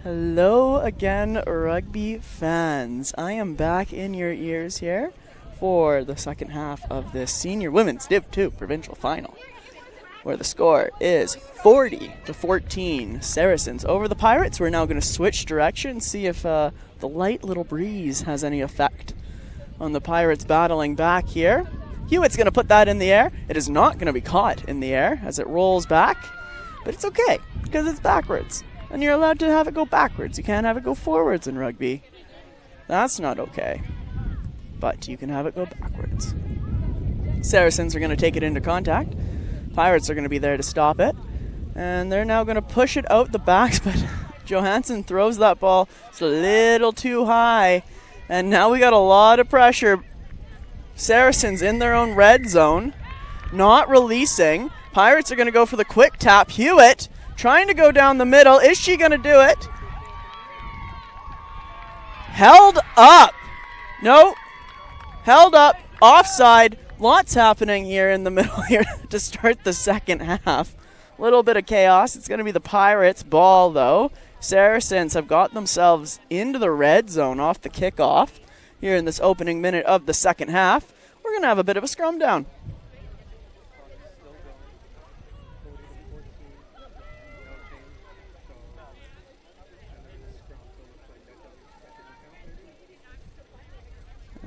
Hello again, rugby fans. I am back in your ears here for the second half of this senior women's Div 2 provincial final, where the score is 40-14 Saracens over the Pirates. We're now going to switch direction, see if the light little breeze has any effect on the Pirates battling back here. Hewitt's going to put that in the air. It is not going to be caught in the air as it rolls back, but it's okay because it's backwards. And you're allowed to have it go backwards. You can't have it go forwards in rugby. That's not okay. But you can have it go backwards. Saracens are going to take it into contact. Pirates are going to be there to stop it. And they're now going to push it out the backs, but Johansson throws that ball just a little too high. And now we got a lot of pressure. Saracens in their own red zone, not releasing. Pirates are going to go for the quick tap. Hewitt trying to go down the middle. Is she going to do it? Held up. No. Held up. Offside. Lots happening here in the middle here to start the second half. A little bit of chaos. It's going to be the Pirates' ball, though. Saracens have got themselves into the red zone off the kickoff here in this opening minute of the second half. We're going to have a bit of a scrum down.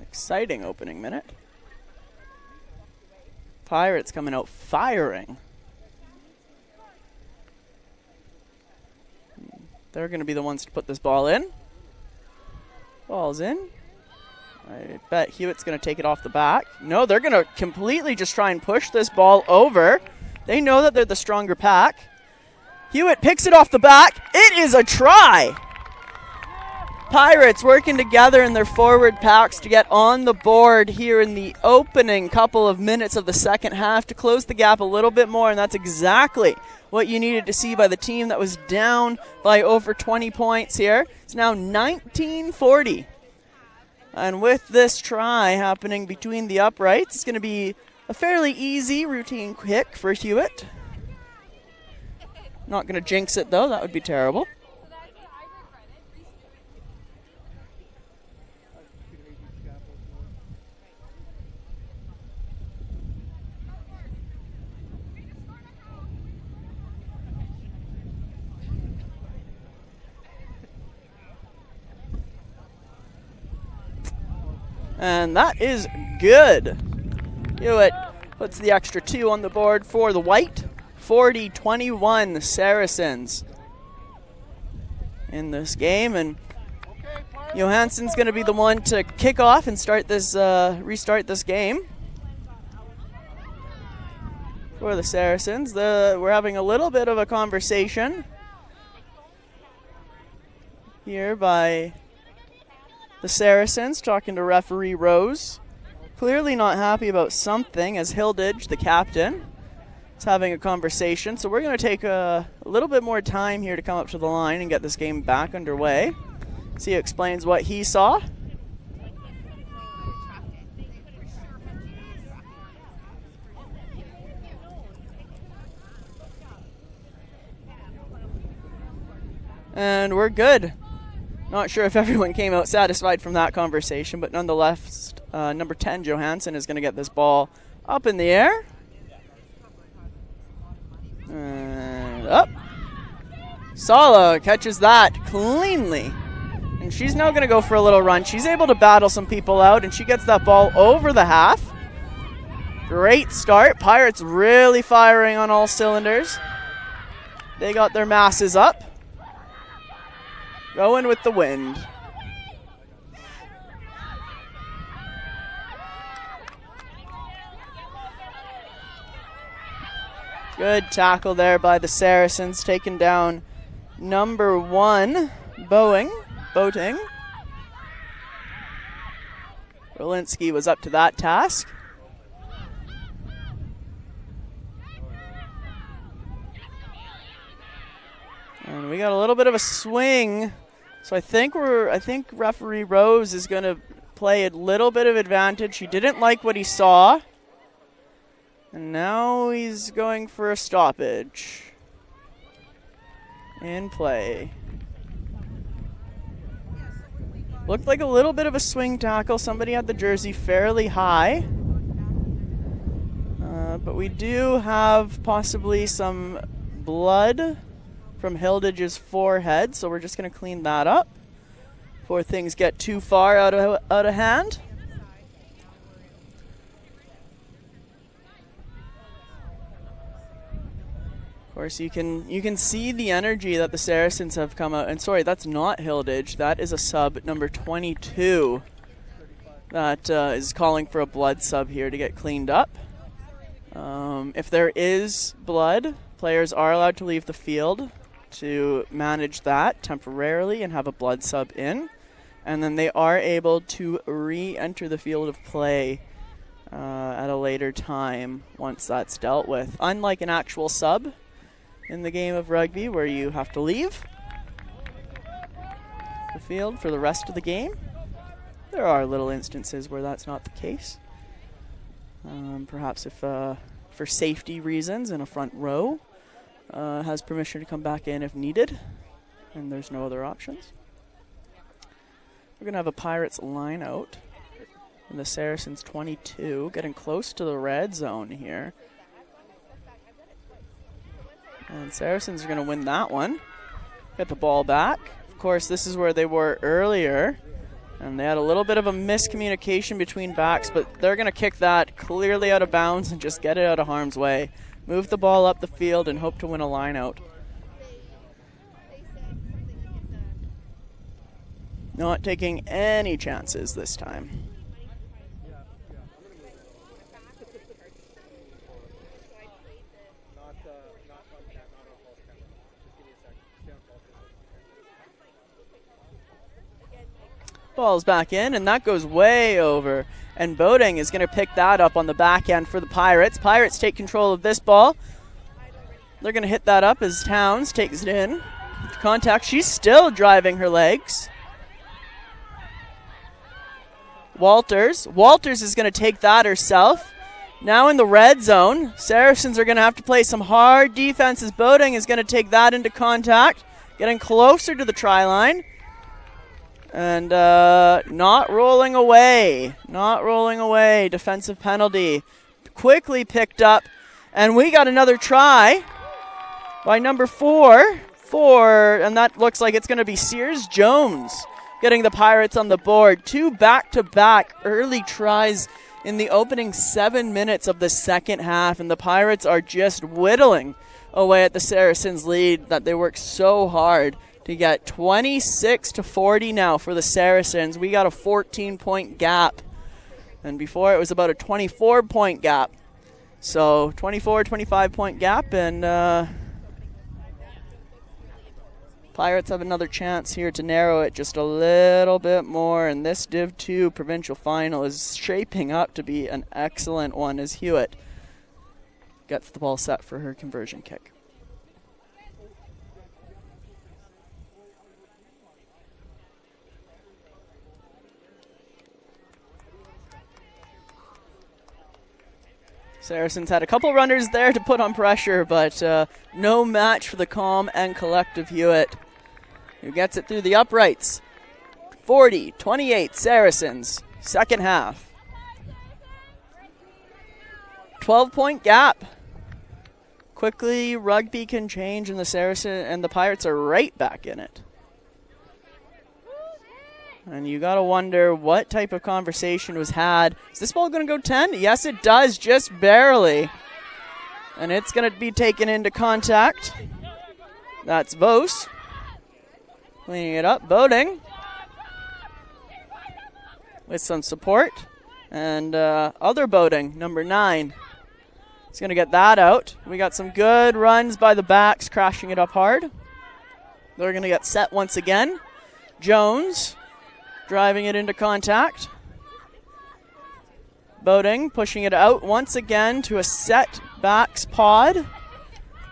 Exciting opening minute. Pirates coming out firing. They're going to be the ones to put this ball in. Ball's in. I bet Hewitt's going to take it off the back. No, they're going to completely just try and push this ball over. They know that they're the stronger pack. Hewitt picks it off the back. It is a try. Pirates working together in their forward packs to get on the board here in the opening couple of minutes of the second half to close the gap a little bit more, and that's exactly what you needed to see by the team that was down by over 20 points here. It's now 19-40. And with this try happening between the uprights, it's going to be a fairly easy routine kick for Hewitt. Not going to jinx it, though. That would be terrible. And that is good. Hewitt puts the extra 2 on the board for the white. 40-21 Saracens in this game. And Johansson's going to be the one to kick off and start this, restart this game for the Saracens. We're having a little bit of a conversation here by the Saracens, talking to referee Rose. Clearly not happy about something, as Hilditch, the captain, is having a conversation. So we're going to take a little bit more time here to come up to the line and get this game back underway. See who explains what he saw. And we're good. Not sure if everyone came out satisfied from that conversation, but nonetheless, number 10, Johansson, is going to get this ball up in the air. And up. Sala catches that cleanly. And she's now going to go for a little run. She's able to battle some people out, and she gets that ball over the half. Great start. Pirates really firing on all cylinders. They got their masses up. Going with the wind. Good tackle there by the Saracens, taking down number 1, Boating. Rolinski was up to that task. And we got a little bit of a swing. So I think referee Rose is going to play a little bit of advantage. He didn't like what he saw. And now he's going for a stoppage. In play. Looked like a little bit of a swing tackle. Somebody had the jersey fairly high. But we do have possibly some blood from Hildage's forehead, so we're just going to clean that up before things get too far out of hand. Of course, you can see the energy that the Saracens have come out. And sorry, that's not Hildage. That is a sub, number 22, that is calling for a blood sub here to get cleaned up. If there is blood, players are allowed to leave the field to manage that temporarily and have a blood sub in. And then they are able to re-enter the field of play at a later time once that's dealt with. Unlike an actual sub in the game of rugby where you have to leave the field for the rest of the game, there are little instances where that's not the case. Perhaps if for safety reasons and a front row has permission to come back in if needed and there's no other options. We're going to have a Pirates line out in the Saracens 22, getting close to the red zone here. And Saracens are going to win that one. Get the ball back. Of course, this is where they were earlier. And they had a little bit of a miscommunication between backs, but they're going to kick that clearly out of bounds and just get it out of harm's way. Move the ball up the field and hope to win a line out. Not taking any chances this time. Ball's back in, and that goes way over. And Boating is going to pick that up on the back end for the Pirates. Pirates take control of this ball. They're going to hit that up as Towns takes it in. Contact. She's still driving her legs. Walters is going to take that herself. Now in the red zone, Saracens are going to have to play some hard defense as Boating is going to take that into contact, getting closer to the try line. And not rolling away. Defensive penalty. Quickly picked up. And we got another try by number 4. And that looks like it's going to be Sears Jones getting the Pirates on the board. 2 back-to-back early tries in the opening 7 minutes of the second half. And the Pirates are just whittling away at the Saracens' lead that they worked so hard to get. 26-40 now for the Saracens. We got a 14-point gap. And before it was about a 24-point gap. So 25-point gap, and Pirates have another chance here to narrow it just a little bit more. And this Div 2 Provincial Final is shaping up to be an excellent one as Hewitt gets the ball set for her conversion kick. Saracens had a couple runners there to put on pressure, but no match for the calm and collective Hewitt, who gets it through the uprights. 40-28 Saracens, second half. 12-point gap. Quickly, rugby can change, and the Pirates are right back in it. And you got to wonder what type of conversation was had. Is this ball going to go 10? Yes, it does, just barely. And it's going to be taken into contact. That's Vos. Cleaning it up. Boating. With some support. And other Boating, number 9. He's going to get that out. We got some good runs by the backs, crashing it up hard. They're going to get set once again. Jones driving it into contact. Boating, pushing it out once again to a set backs pod.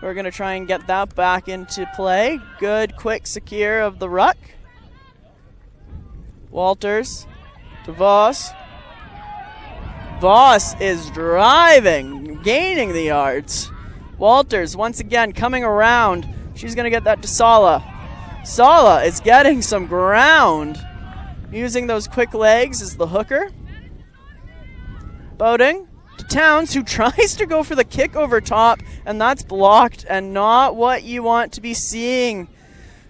We're going to try and get that back into play. Good, quick, secure of the ruck. Walters to Voss. Voss is driving, gaining the yards. Walters once again coming around. She's going to get that to Sala. Sala is getting some ground. Using those quick legs as the hooker. Boating to Towns, who tries to go for the kick over top, and that's blocked and not what you want to be seeing.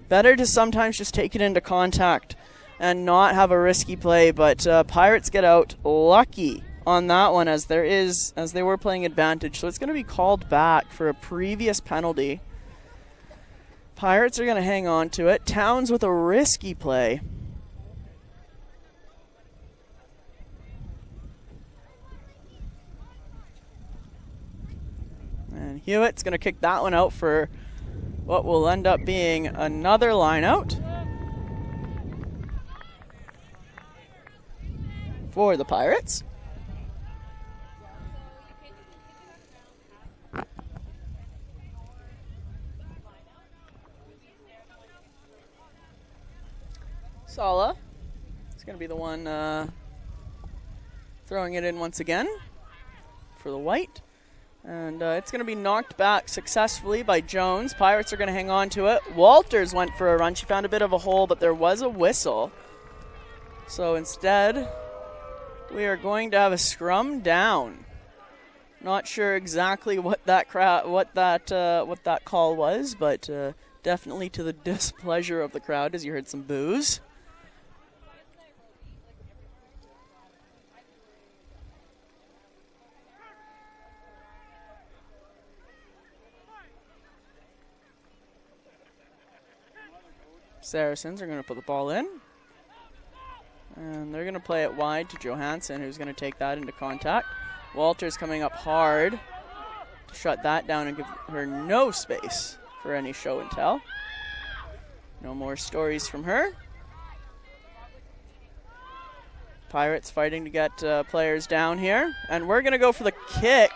Better to sometimes just take it into contact and not have a risky play, but Pirates get out lucky on that one as they were playing advantage. So it's going to be called back for a previous penalty. Pirates are going to hang on to it. Towns with a risky play. And Hewitt's going to kick that one out for what will end up being another line out for the Pirates. Sala is going to be the one throwing it in once again for the white. And it's going to be knocked back successfully by Jones. Pirates are going to hang on to it. Walters went for a run. She found a bit of a hole, but there was a whistle. So instead, we are going to have a scrum down. Not sure exactly what that call was, but definitely to the displeasure of the crowd as you heard some boos. Saracens are going to put the ball in. And they're going to play it wide to Johansson, who's going to take that into contact. Walters coming up hard to shut that down and give her no space for any show and tell. No more stories from her. Pirates fighting to get players down here. And we're going to go for the kick.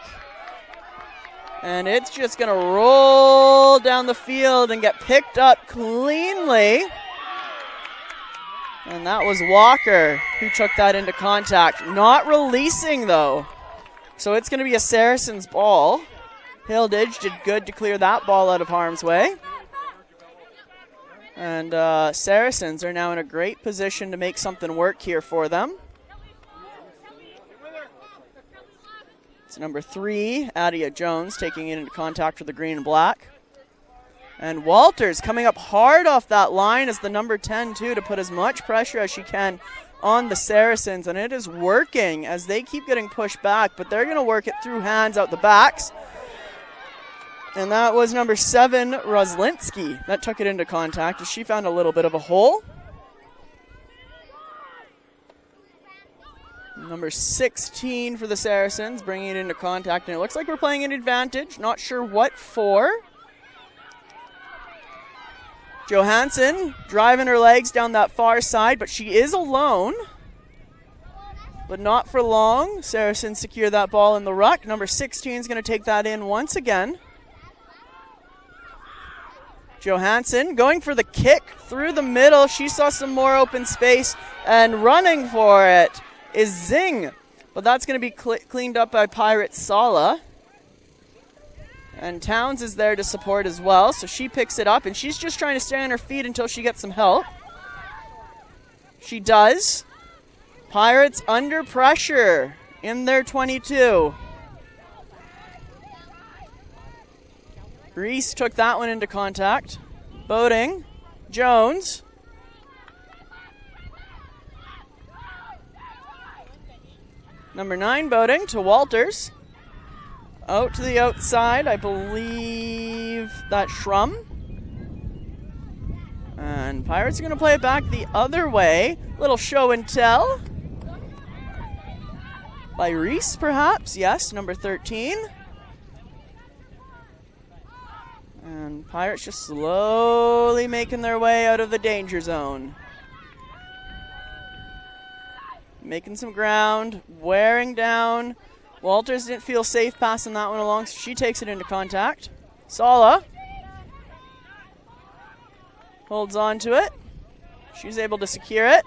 And it's just going to roll down the field and get picked up cleanly. And that was Walker who took that into contact. Not releasing, though. So it's going to be a Saracens ball. Hilditch did good to clear that ball out of harm's way. And Saracens are now in a great position to make something work here for them. It's number 3, Adia Jones, taking it into contact for the green and black. And Walters coming up hard off that line as the number 10, too, to put as much pressure as she can on the Saracens. And it is working as they keep getting pushed back, but they're going to work it through hands out the backs. And that was number 7, Roslinski, that took it into contact as she found a little bit of a hole. Number 16 for the Saracens, bringing it into contact, and it looks like we're playing an advantage. Not sure what for. Johansson driving her legs down that far side, but she is alone. But not for long. Saracens secure that ball in the ruck. Number 16 is going to take that in once again. Johansson going for the kick through the middle. She saw some more open space, and running for it is Zing. But that's going to be cleaned up by Pirate Sala. And Towns is there to support as well, so she picks it up, and she's just trying to stay on her feet until she gets some help. She does. Pirates under pressure in their 22. Reese took that one into contact. Boating. Jones. Number 9 Boating to Walters. Out to the outside, I believe that's Shrum. And Pirates are going to play it back the other way. Little show and tell. By Reese, perhaps. Yes, number 13. And Pirates just slowly making their way out of the danger zone. Making some ground, wearing down. Walters didn't feel safe passing that one along, so she takes it into contact. Sala holds on to it. She's able to secure it.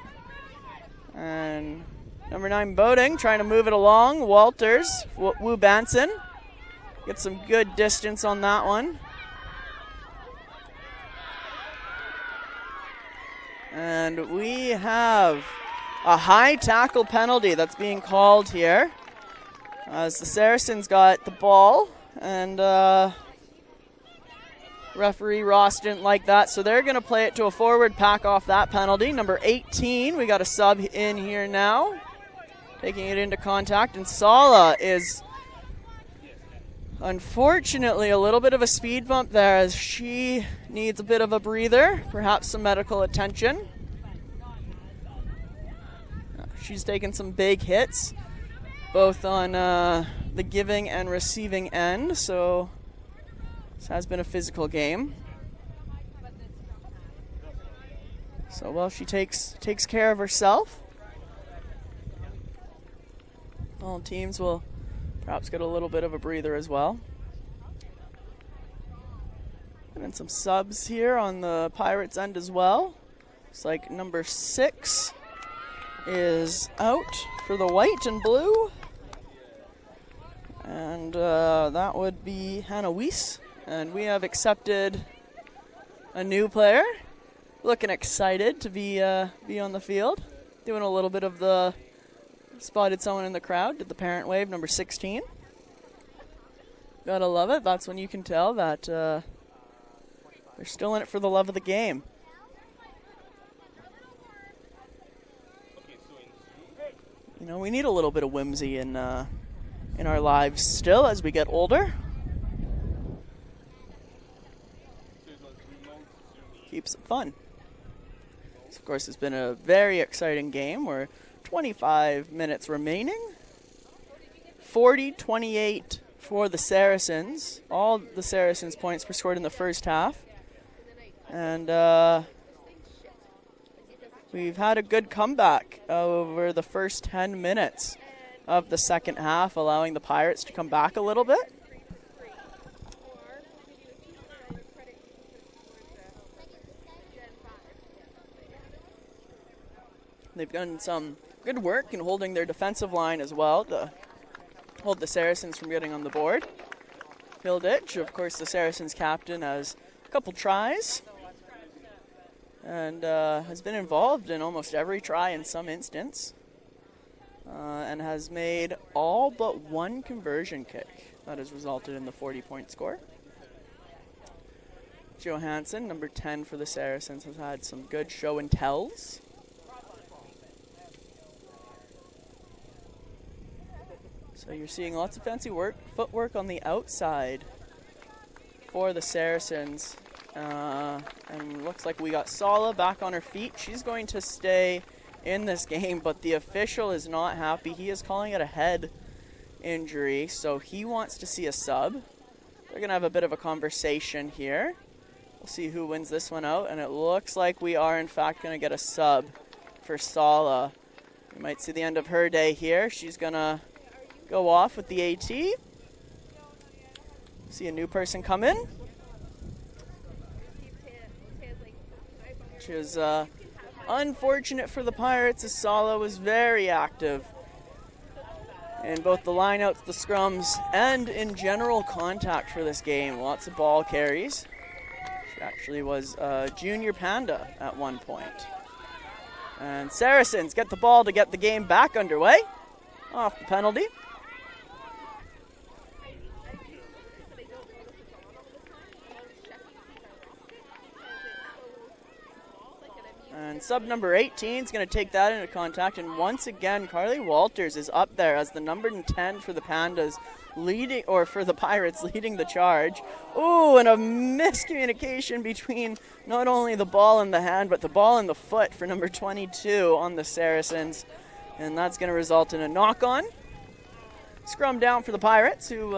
And number 9 Boating trying to move it along. Walters, Wu Banson. Get some good distance on that one. And we have a high tackle penalty that's being called here. As the Saracens got the ball, and referee Ross didn't like that, so they're going to play it to a forward pack off that penalty. Number 18, we got a sub in here now, taking it into contact, and Sala is unfortunately a little bit of a speed bump there as she needs a bit of a breather, perhaps some medical attention. She's taken some big hits, both on the giving and receiving end, so this has been a physical game. So, well, she takes care of herself. All teams will perhaps get a little bit of a breather as well. And then some subs here on the Pirates' end as well. Looks like number 6 is out for the white and blue. And that would be Hannah Weiss. And we have accepted a new player. Looking excited to be on the field. Doing a little bit of the spotted someone in the crowd. Did the parent wave, number 16. Gotta love it. That's when you can tell that they're still in it for the love of the game. You know, we need a little bit of whimsy in our lives still as we get older. Keeps it fun. This, of course, has been a very exciting game. We're 25 minutes remaining. 40-28 for the Saracens. All the Saracens' points were scored in the first half. And we've had a good comeback over the first 10 minutes of the second half, allowing the Pirates to come back a little bit. They've done some good work in holding their defensive line as well to hold the Saracens from getting on the board. Hilditch, of course, the Saracens captain, has a couple tries and has been involved in almost every try in some instance, and has made all but one conversion kick that has resulted in the 40-point score. Johansson, number 10 for the Saracens, has had some good show and tells. So you're seeing lots of fancy footwork on the outside for the Saracens. And looks like we got Sala back on her feet. She's going to stay in this game, but the official is not happy. He is calling it a head injury, so he wants to see a sub. They're going to have a bit of a conversation here. We'll see who wins this one out, and it looks like we are, in fact, going to get a sub for Sala. We might see the end of her day here. She's going to go off with the AT. See a new person come in, which is unfortunate for the Pirates, as Sala was very active in both the lineouts, the scrums, and in general contact for this game. Lots of ball carries. She actually was a junior panda at one point. And Saracens get the ball to get the game back underway off the penalty. And sub number 18 is going to take that into contact. And once again, Carly Walters is up there as the number 10 for the Pandas leading, or for the Pirates leading the charge. Ooh, and a miscommunication between not only the ball in the hand, but the ball in the foot for number 22 on the Saracens. And that's going to result in a knock-on. Scrum down for the Pirates, who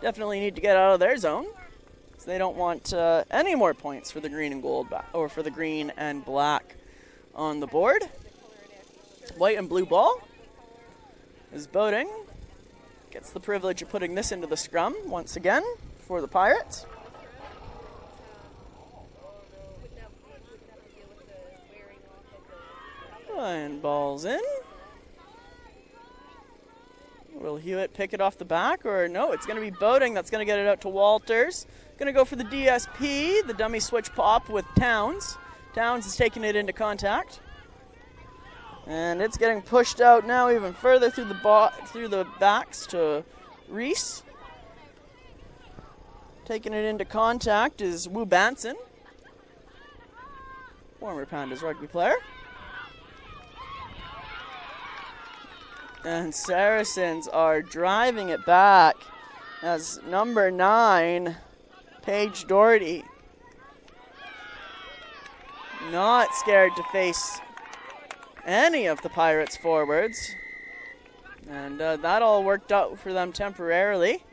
definitely need to get out of their zone. So they don't want any more points for the green and gold, or for the green and black on the board. White and blue ball is Boating. Gets the privilege of putting this into the scrum once again for the Pirates. And ball's in. Will Hewitt pick it off the back, or no, it's going to be Boating that's going to get it out to Walters. Going to go for the DSP, the dummy switch pop with Towns. Towns is taking it into contact. And it's getting pushed out now even further through the backs to Reese. Taking it into contact is Wu Banson, former Pandas rugby player. And Saracens are driving it back as number 9, Paige Doherty, not scared to face any of the Pirates forwards. And that all worked out for them temporarily.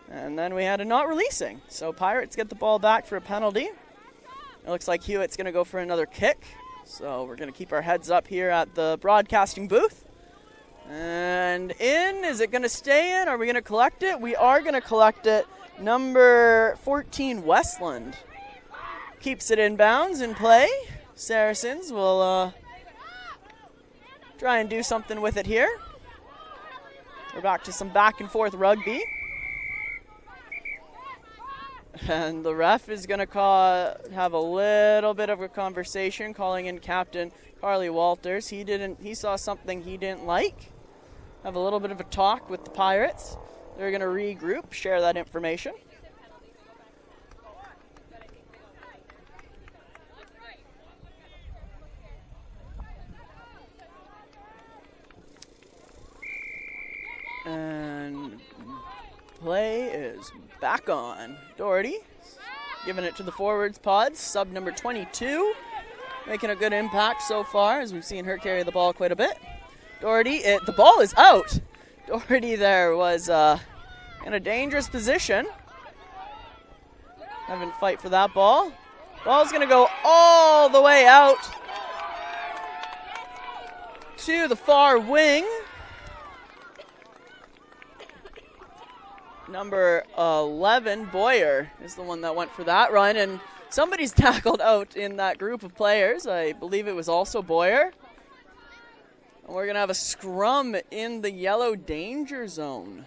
And then we had a not releasing. So Pirates get the ball back for a penalty. It looks like Hewitt's going to go for another kick. So we're going to keep our heads up here at the broadcasting booth. And in, is it going to stay in? Are we going to collect it? We are going to collect it. Number 14, Westland, keeps it in bounds in play. Saracens will try and do something with it here. We're back to some back and forth rugby. And the ref is going to have a little bit of a conversation, calling in Captain Carly Walters. He saw something he didn't like. Have a little bit of a talk with the Pirates. They're going to regroup, share that information. And play is back on. Doherty giving it to the forwards pods. Sub number 22 making a good impact so far, as we've seen her carry the ball quite a bit. Doherty, the ball is out. Doherty there was in a dangerous position. Having to fight for that ball. Ball's going to go all the way out to the far wing. Number 11, Boyer, is the one that went for that run. And somebody's tackled out in that group of players. I believe it was also Boyer. And we're going to have a scrum in the yellow danger zone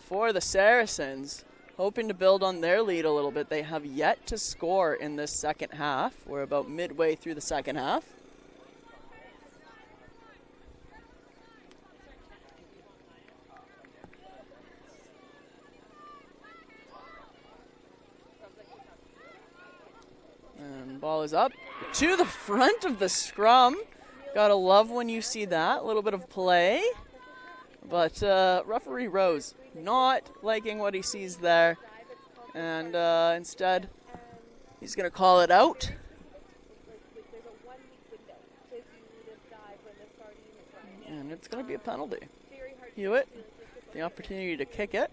for the Saracens, hoping to build on their lead a little bit. They have yet to score in this second half. We're about midway through the second half. And ball is up to the front of the scrum. Gotta love when you see that. A little bit of play. But referee Rose not liking what he sees there. And instead, he's going to call it out. And it's going to be a penalty. Hewitt, the opportunity to kick it.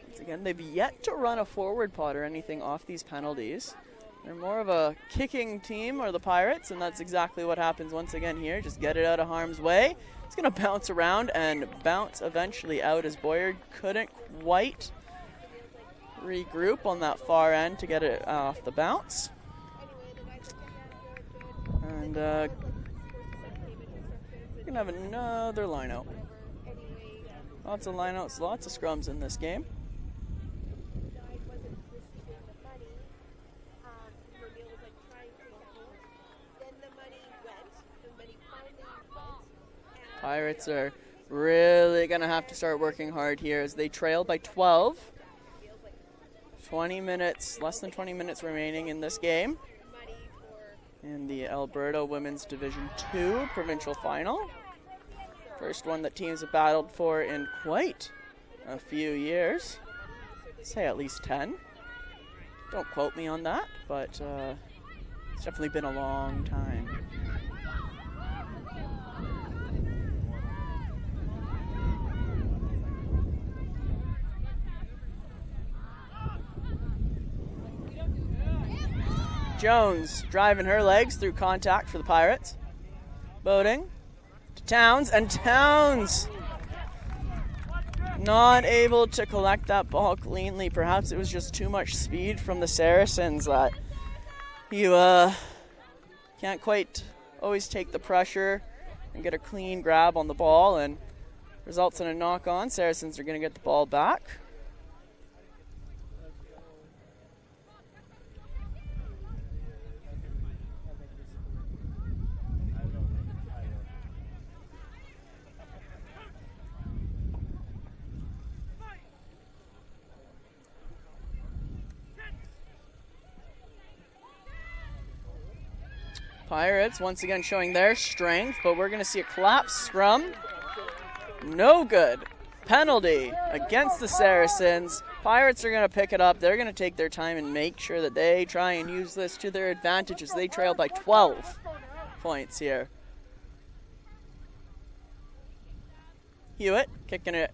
Once again, they've yet to run a forward pod or anything off these penalties. They're more of a kicking team, or the Pirates, and that's exactly what happens once again here. Just get it out of harm's way. It's going to bounce around and bounce eventually out, as Boyer couldn't quite regroup on that far end to get it off the bounce. And we're going to have another line out. Lots of line outs, lots of scrums in this game. Pirates are really going to have to start working hard here as they trail by 12. 20 minutes, less than 20 minutes remaining in this game. In the Alberta Women's Division 2 Provincial Final. First one that teams have battled for in quite a few years. Say at least 10. Don't quote me on that, but it's definitely been a long time. Jones driving her legs through contact for the Pirates. Boating to Towns, and Towns not able to collect that ball cleanly. Perhaps it was just too much speed from the Saracens that you can't quite always take the pressure and get a clean grab on the ball, and results in a knock-on. Saracens are going to get the ball back. Pirates once again showing their strength, but we're going to see a collapse scrum. No good. Penalty against the Saracens. Pirates are going to pick it up. They're going to take their time and make sure that they try and use this to their advantage as they trail by 12 points here. Hewitt kicking it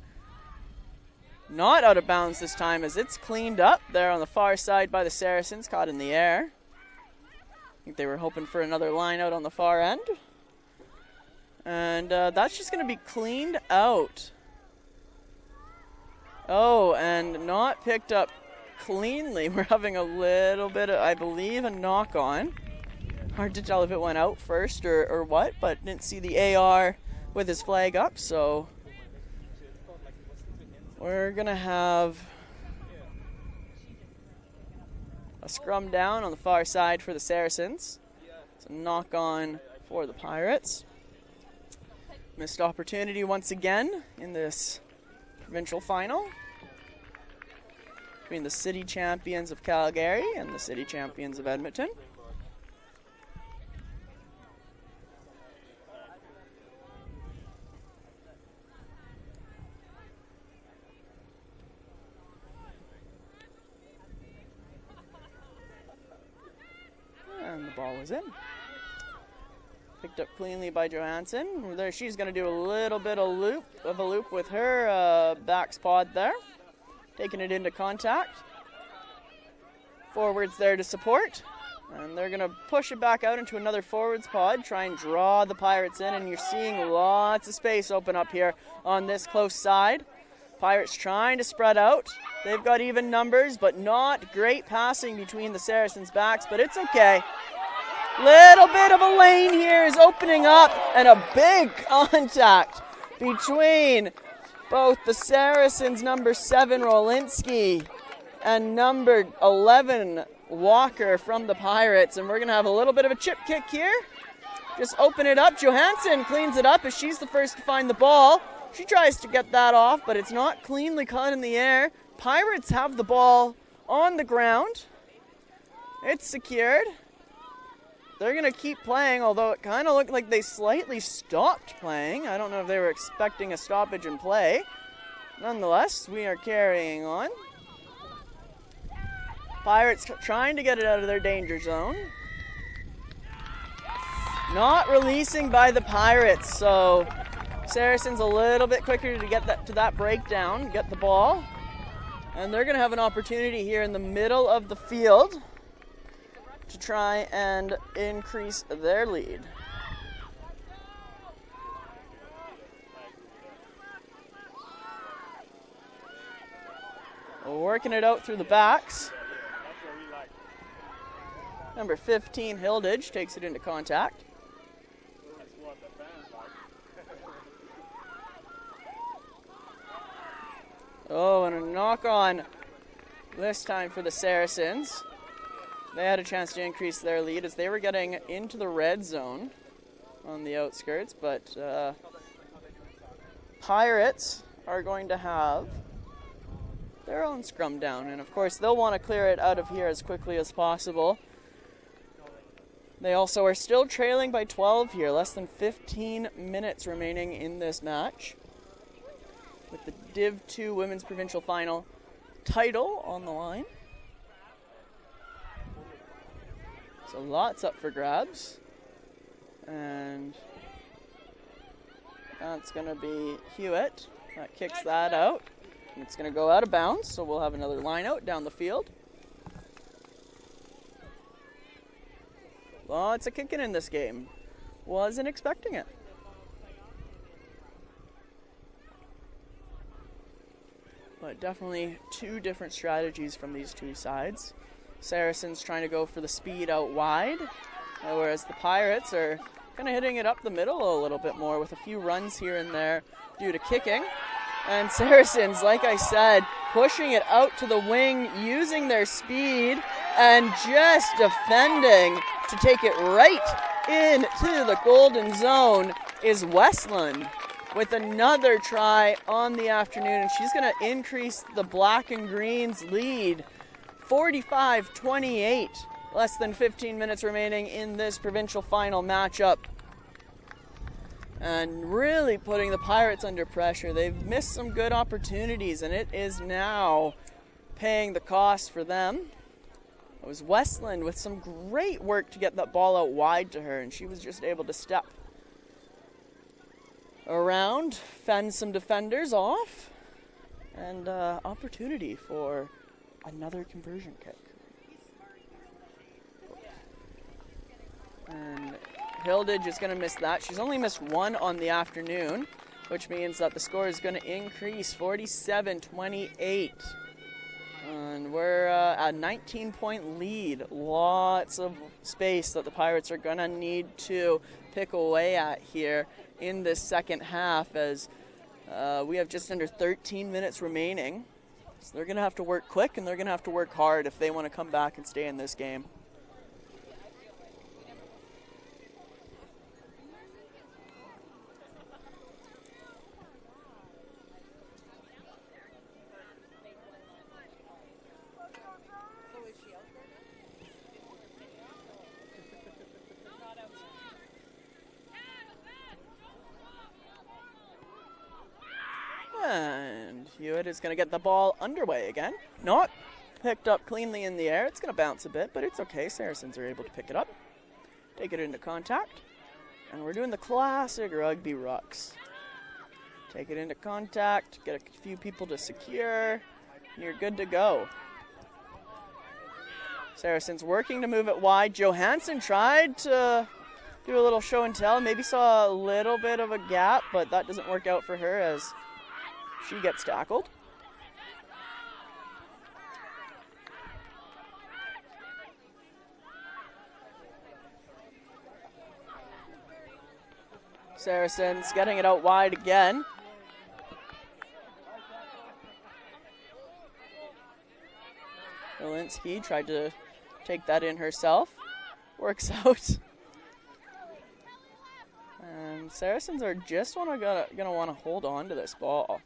not out of bounds this time as it's cleaned up there on the far side by the Saracens, caught in the air. I think they were hoping for another line out on the far end. And that's just going to be cleaned out. Oh, and not picked up cleanly. We're having a little bit of, I believe, a knock-on. Hard to tell if it went out first or what, but didn't see the AR with his flag up, so we're going to have a scrum down on the far side for the Saracens. It's a knock-on for the Pirates. Missed opportunity once again in this provincial final between the city champions of Calgary and the city champions of Edmonton. And the ball was in. Picked up cleanly by Johansson. There, she's going to do a little bit of a loop with her back pod there. Taking it into contact. Forwards there to support. And they're going to push it back out into another forwards pod. Try and draw the Pirates in. And you're seeing lots of space open up here on this close side. Pirates trying to spread out. They've got even numbers, but not great passing between the Saracens' backs. But it's okay. Little bit of a lane here is opening up, and a big contact between both the Saracens' number 7 Rolinski and number 11 Walker from the Pirates. And we're going to have a little bit of a chip kick here. Just open it up. Johansson cleans it up as she's the first to find the ball. She tries to get that off, but it's not cleanly caught in the air. Pirates have the ball on the ground. It's secured. They're going to keep playing, although it kind of looked like they slightly stopped playing. I don't know if they were expecting a stoppage in play. Nonetheless, we are carrying on. Pirates trying to get it out of their danger zone. Not releasing by the Pirates, so Saracens a little bit quicker to get that to that breakdown, get the ball. And they're going to have an opportunity here in the middle of the field to try and increase their lead. Working it out through the backs. Number 15, Hilditch, takes it into contact. Oh, and a knock-on this time for the Saracens. They had a chance to increase their lead as they were getting into the red zone on the outskirts, but Pirates are going to have their own scrum down. And of course, they'll want to clear it out of here as quickly as possible. They also are still trailing by 12 here, less than 15 minutes remaining in this match, with the Div 2 Women's Provincial Final title on the line. So lots up for grabs. And that's going to be Hewitt. That kicks that out. And it's going to go out of bounds, so we'll have another line out down the field. Lots of kicking in this game. Wasn't expecting it. But definitely two different strategies from these two sides. Saracens trying to go for the speed out wide, whereas the Pirates are kind of hitting it up the middle a little bit more with a few runs here and there due to kicking. And Saracens, like I said, pushing it out to the wing, using their speed, and just defending to take it right into the golden zone is Westland with another try on the afternoon, and she's going to increase the Black and Green's lead. 45-28, less than 15 minutes remaining in this provincial final matchup. And really putting the Pirates under pressure. They've missed some good opportunities, and it is now paying the cost for them. It was Westland with some great work to get that ball out wide to her, and she was just able to step around, fend some defenders off, and opportunity for another conversion kick. And Hilditch is going to miss that. She's only missed one on the afternoon, which means that the score is going to increase 47-28. And we're a 19-point lead. Lots of space that the Pirates are going to need to pick away at here in this second half, as we have just under 13 minutes remaining. So they're going to have to work quick, and they're going to have to work hard if they want to come back and stay in this game. And Hewitt is going to get the ball underway again. Not picked up cleanly in the air. It's going to bounce a bit, but it's okay. Saracens are able to pick it up, take it into contact, and we're doing the classic rugby rucks. Take it into contact, get a few people to secure, and you're good to go. Saracens working to move it wide. Johansson tried to do a little show and tell, maybe saw a little bit of a gap, but that doesn't work out for her as she gets tackled. Saracens getting it out wide again. Walensky tried to take that in herself. Works out. And Saracens are just gonna want to hold on to this ball.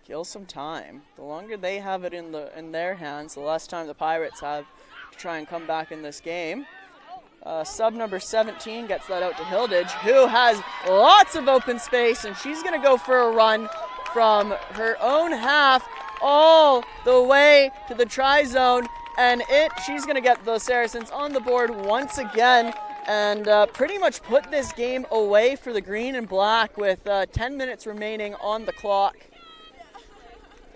Kill some time. The longer they have it in their hands, the less time the Pirates have to try and come back in this game. Sub number 17 gets that out to Hilditch, who has lots of open space, and she's going to go for a run from her own half all the way to the try zone, and she's going to get the Saracens on the board once again, and pretty much put this game away for the green and black with 10 minutes remaining on the clock.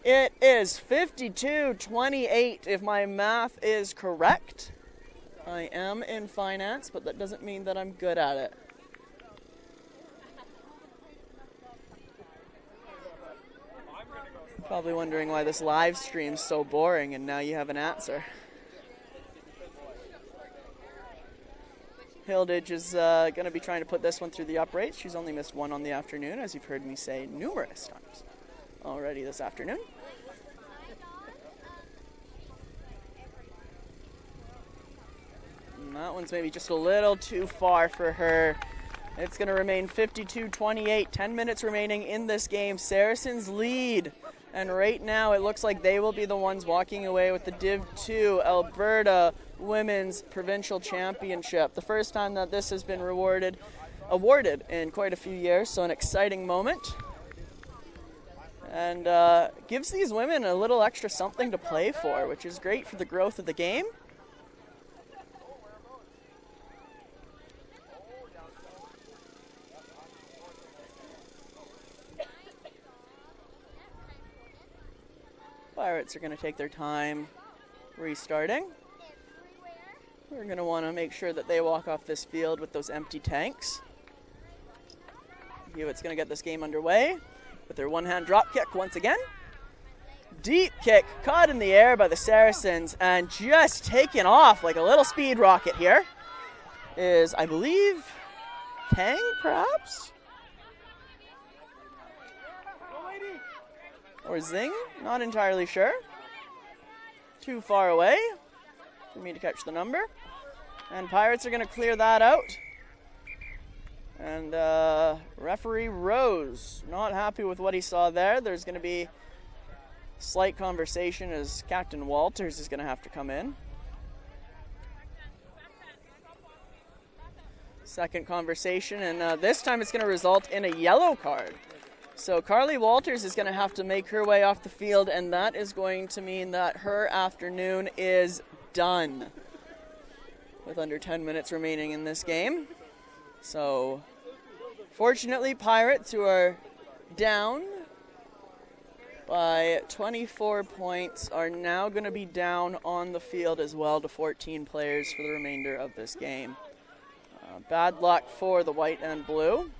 It is 52-28 if my math is correct. I am in finance, but that doesn't mean that I'm good at it. Probably wondering why this live stream's so boring, and now you have an answer. Hilditch is going to be trying to put this one through the uprights. She's only missed one on the afternoon, as you've heard me say numerous times already this afternoon. And that one's maybe just a little too far for her. It's going to remain 52-28, 10 minutes remaining in this game. Saracens lead, And right now it looks like they will be the ones walking away with the Div 2 Alberta Women's Provincial Championship. The first time that this has been awarded in quite a few years, so an exciting moment. And gives these women a little extra something to play for, which is great for the growth of the game. Pirates are going to take their time restarting. We're going to want to make sure that they walk off this field with those empty tanks. Hewitt's going to get this game underway with their one-hand drop kick once again. Deep kick caught in the air by the Saracens and just taken off like a little speed rocket here is, I believe, Tang, perhaps? Or Zing, not entirely sure. Too far away for me to catch the number. And Pirates are going to clear that out. And referee Rose, not happy with what he saw there. There's going to be slight conversation as Captain Walters is going to have to come in. Second conversation, and this time it's going to result in a yellow card. So Carly Walters is going to have to make her way off the field, and that is going to mean that her afternoon is done with under 10 minutes remaining in this game. So fortunately, Pirates, who are down by 24 points, are now going to be down on the field as well to 14 players for the remainder of this game. Bad luck for the white and blue.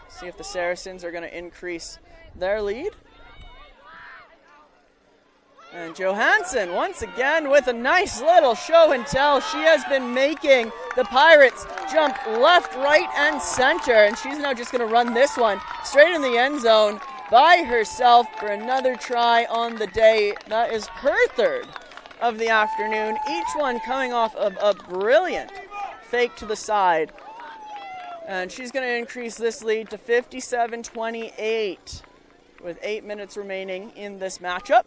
See if the Saracens are going to increase their lead. And Johansson once again with a nice little show and tell. She has been making the Pirates jump left, right, and center. And she's now just going to run this one straight in the end zone by herself for another try on the day. That is her third of the afternoon. Each one coming off of a brilliant fake to the side. And she's going to increase this lead to 57-28 with 8 minutes remaining in this matchup.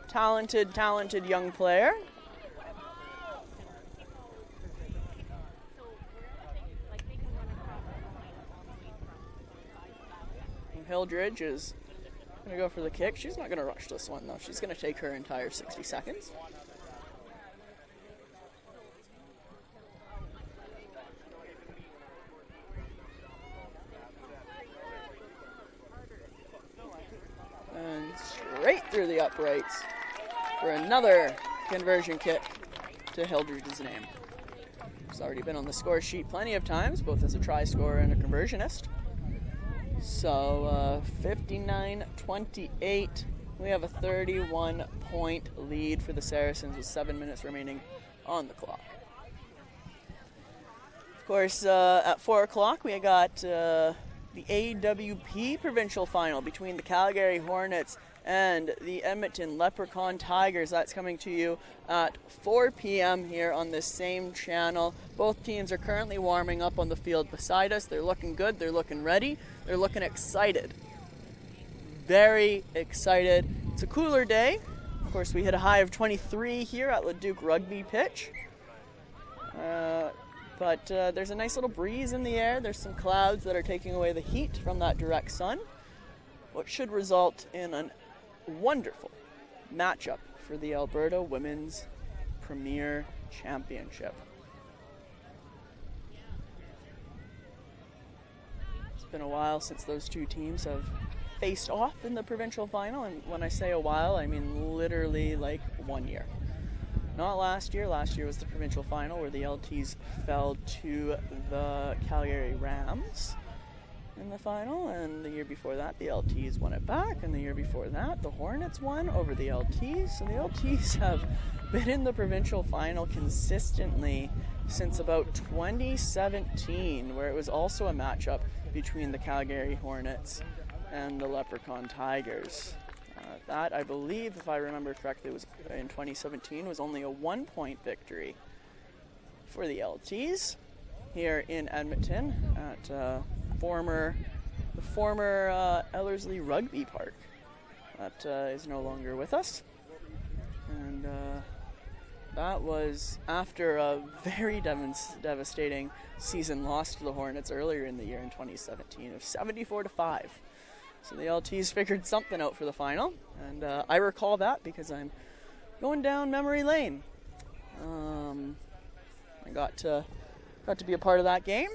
Talented young player. And Hildridge is going to go for the kick. She's not going to rush this one, though. She's going to take her entire 60 seconds. And straight through the uprights for another conversion kick to Hildridge's name. She's already been on the score sheet plenty of times, both as a try scorer and a conversionist. So 59-28. We have a 31-point lead for the Saracens with 7 minutes remaining on the clock. Of course, at 4 o'clock we got the AWP Provincial Final between the Calgary Hornets and the Edmonton Leprechaun Tigers. That's coming to you at 4 p.m. here on this same channel. Both teams are currently warming up on the field beside us. They're looking good. They're looking ready. They're looking excited. Very excited. It's a cooler day. Of course, we hit a high of 23 here at Leduc Rugby Pitch. But there's a nice little breeze in the air. There's some clouds that are taking away the heat from that direct sun, what should result in a wonderful matchup for the Alberta Women's Premier Championship. It's been a while since those two teams have faced off in the provincial final, and when I say a while, I mean literally like 1 year. Not last year. Last year was the provincial final where the LTs fell to the Calgary Rams in the final, and the year before that the LTs won it back, and the year before that the Hornets won over the LTs. So the LTs have been in the provincial final consistently since about 2017, where it was also a matchup between the Calgary Hornets and the Leprechaun Tigers. That, I believe, if I remember correctly, was in 2017, was only a 1-point victory for the LTs. here in Edmonton at the former Ellerslie Rugby Park. That is no longer with us. And that was after a very devastating season loss to the Hornets earlier in the year in 2017 of 74-5. So the LTs figured something out for the final, and I recall that because I'm going down memory lane. I got to be a part of that game.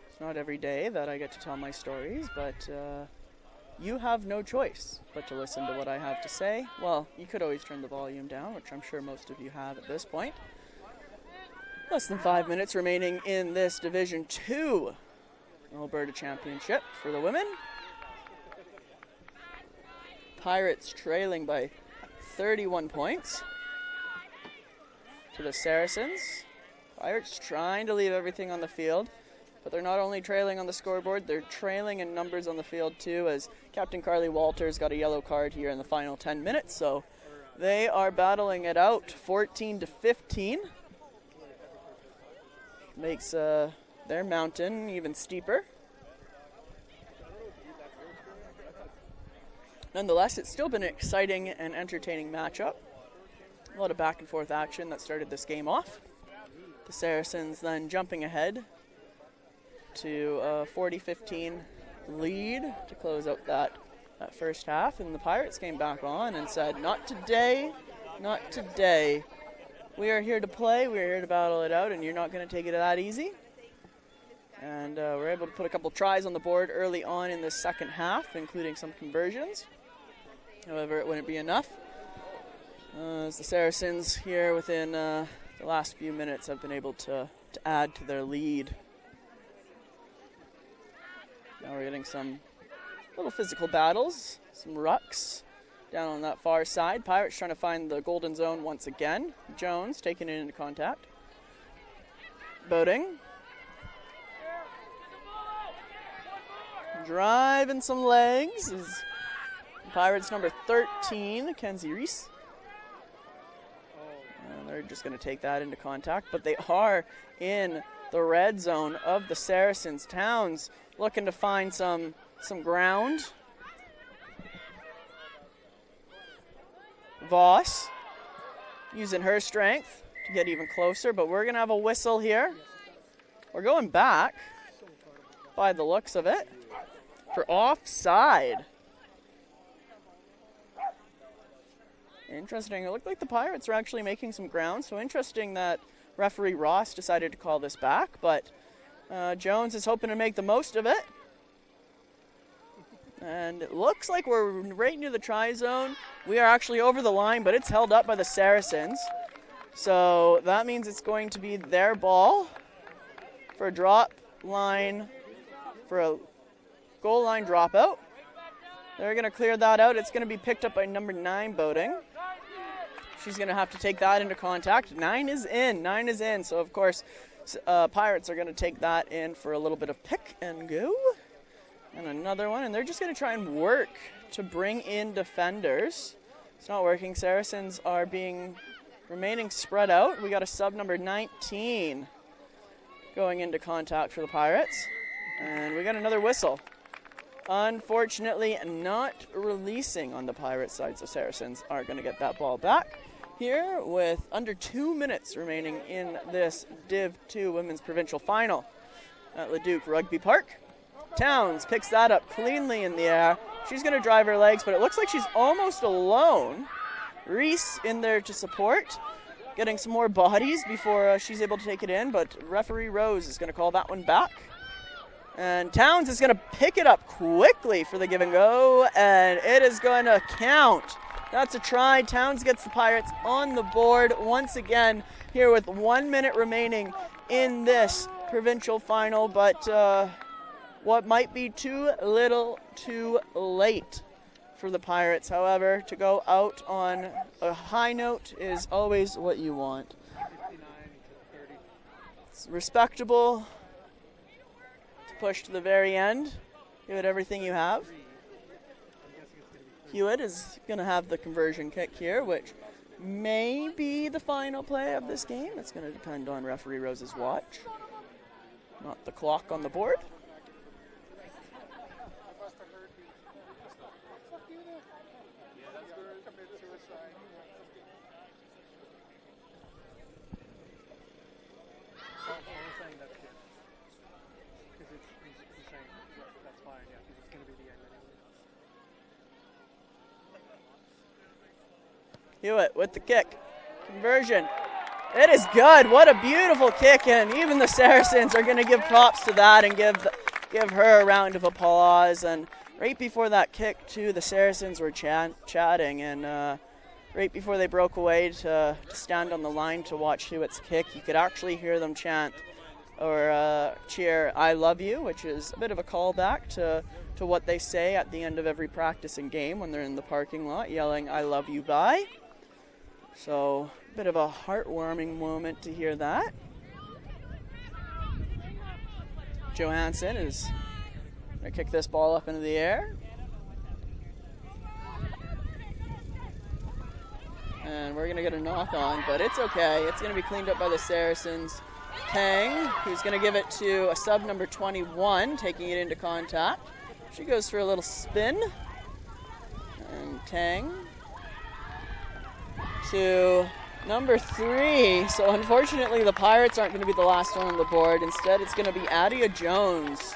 It's not every day that I get to tell my stories, but you have no choice but to listen to what I have to say. Well, you could always turn the volume down, which I'm sure most of you have at this point. Less than 5 minutes remaining in this Division 2 Alberta Championship for the women. Pirates trailing by 31 points to the Saracens. Pirates trying to leave everything on the field, but they're not only trailing on the scoreboard, they're trailing in numbers on the field too, as Captain Carly Walters got a yellow card here in the final 10 minutes, so they are battling it out 14-15. Makes their mountain even steeper. Nonetheless, it's still been an exciting and entertaining matchup. A lot of back and forth action that started this game off. The Saracens then jumping ahead to a 40-15 lead to close out that first half, and the Pirates came back on and said, not today, not today. We are here to play, we are here to battle it out, and you're not going to take it that easy. And we're able to put a couple tries on the board early on in the second half, including some conversions. However, it wouldn't be enough, as the Saracens here within the last few minutes have been able to add to their lead. Now we're getting some little physical battles, some rucks down on that far side. Pirates trying to find the golden zone once again. Jones taking it into contact. Boating. Driving some legs is Pirates number 13, Kenzie Reese. And they're just going to take that into contact, but they are in the red zone of the Saracens. Towns looking to find some ground. Voss using her strength to get even closer, but we're going to have a whistle here. We're going back by the looks of it for offside. Interesting. It looked like the Pirates were actually making some ground, so interesting that referee Ross decided to call this back, but Jones is hoping to make the most of it. And it looks like we're right near the try zone. We are actually over the line, but it's held up by the Saracens. So that means it's going to be their ball for a drop line, for a goal line dropout. They're going to clear that out. It's going to be picked up by number 9, Boating. She's going to have to take that into contact. 9 is in. So, of course, Pirates are going to take that in for a little bit of pick and go. And another one, and they're just going to try and work to bring in defenders. It's not working. Saracens are remaining spread out. We got a sub number 19 going into contact for the Pirates. And we got another whistle. Unfortunately, not releasing on the Pirates side, so Saracens are going to get that ball back here with under 2 minutes remaining in this Div 2 Women's Provincial Final at Leduc Rugby Park. Towns picks that up cleanly in the air. She's going to drive her legs, but it looks like she's almost alone. Reese in there to support, getting some more bodies before she's able to take it in, but referee Rose is going to call that one back. And Towns is going to pick it up quickly for the give and go, and it is going to count. That's a try. Towns gets the Pirates on the board once again here with 1 minute remaining in this provincial final, but what might be too little too late for the Pirates. However, to go out on a high note is always what you want. It's respectable to push to the very end. Give it everything you have. Hewitt is going to have the conversion kick here, which may be the final play of this game. It's going to depend on referee Rose's watch, not the clock on the board. Hewitt with the kick. Conversion. It is good. What a beautiful kick, and even the Saracens are going to give props to that and give her a round of applause. And right before that kick, too, the Saracens were chatting, and right before they broke away to stand on the line to watch Hewitt's kick, you could actually hear them chant or cheer, "I love you," which is a bit of a callback to what they say at the end of every practice and game when they're in the parking lot, yelling, "I love you, bye." So, a bit of a heartwarming moment to hear that. Johansson is going to kick this ball up into the air. And we're going to get a knock on, but it's okay. It's going to be cleaned up by the Saracens. Tang, who's going to give it to a sub number 21, taking it into contact. She goes for a little spin. And Tang to number 3. So unfortunately the Pirates aren't going to be the last one on the board. Instead it's going to be Adia Jones,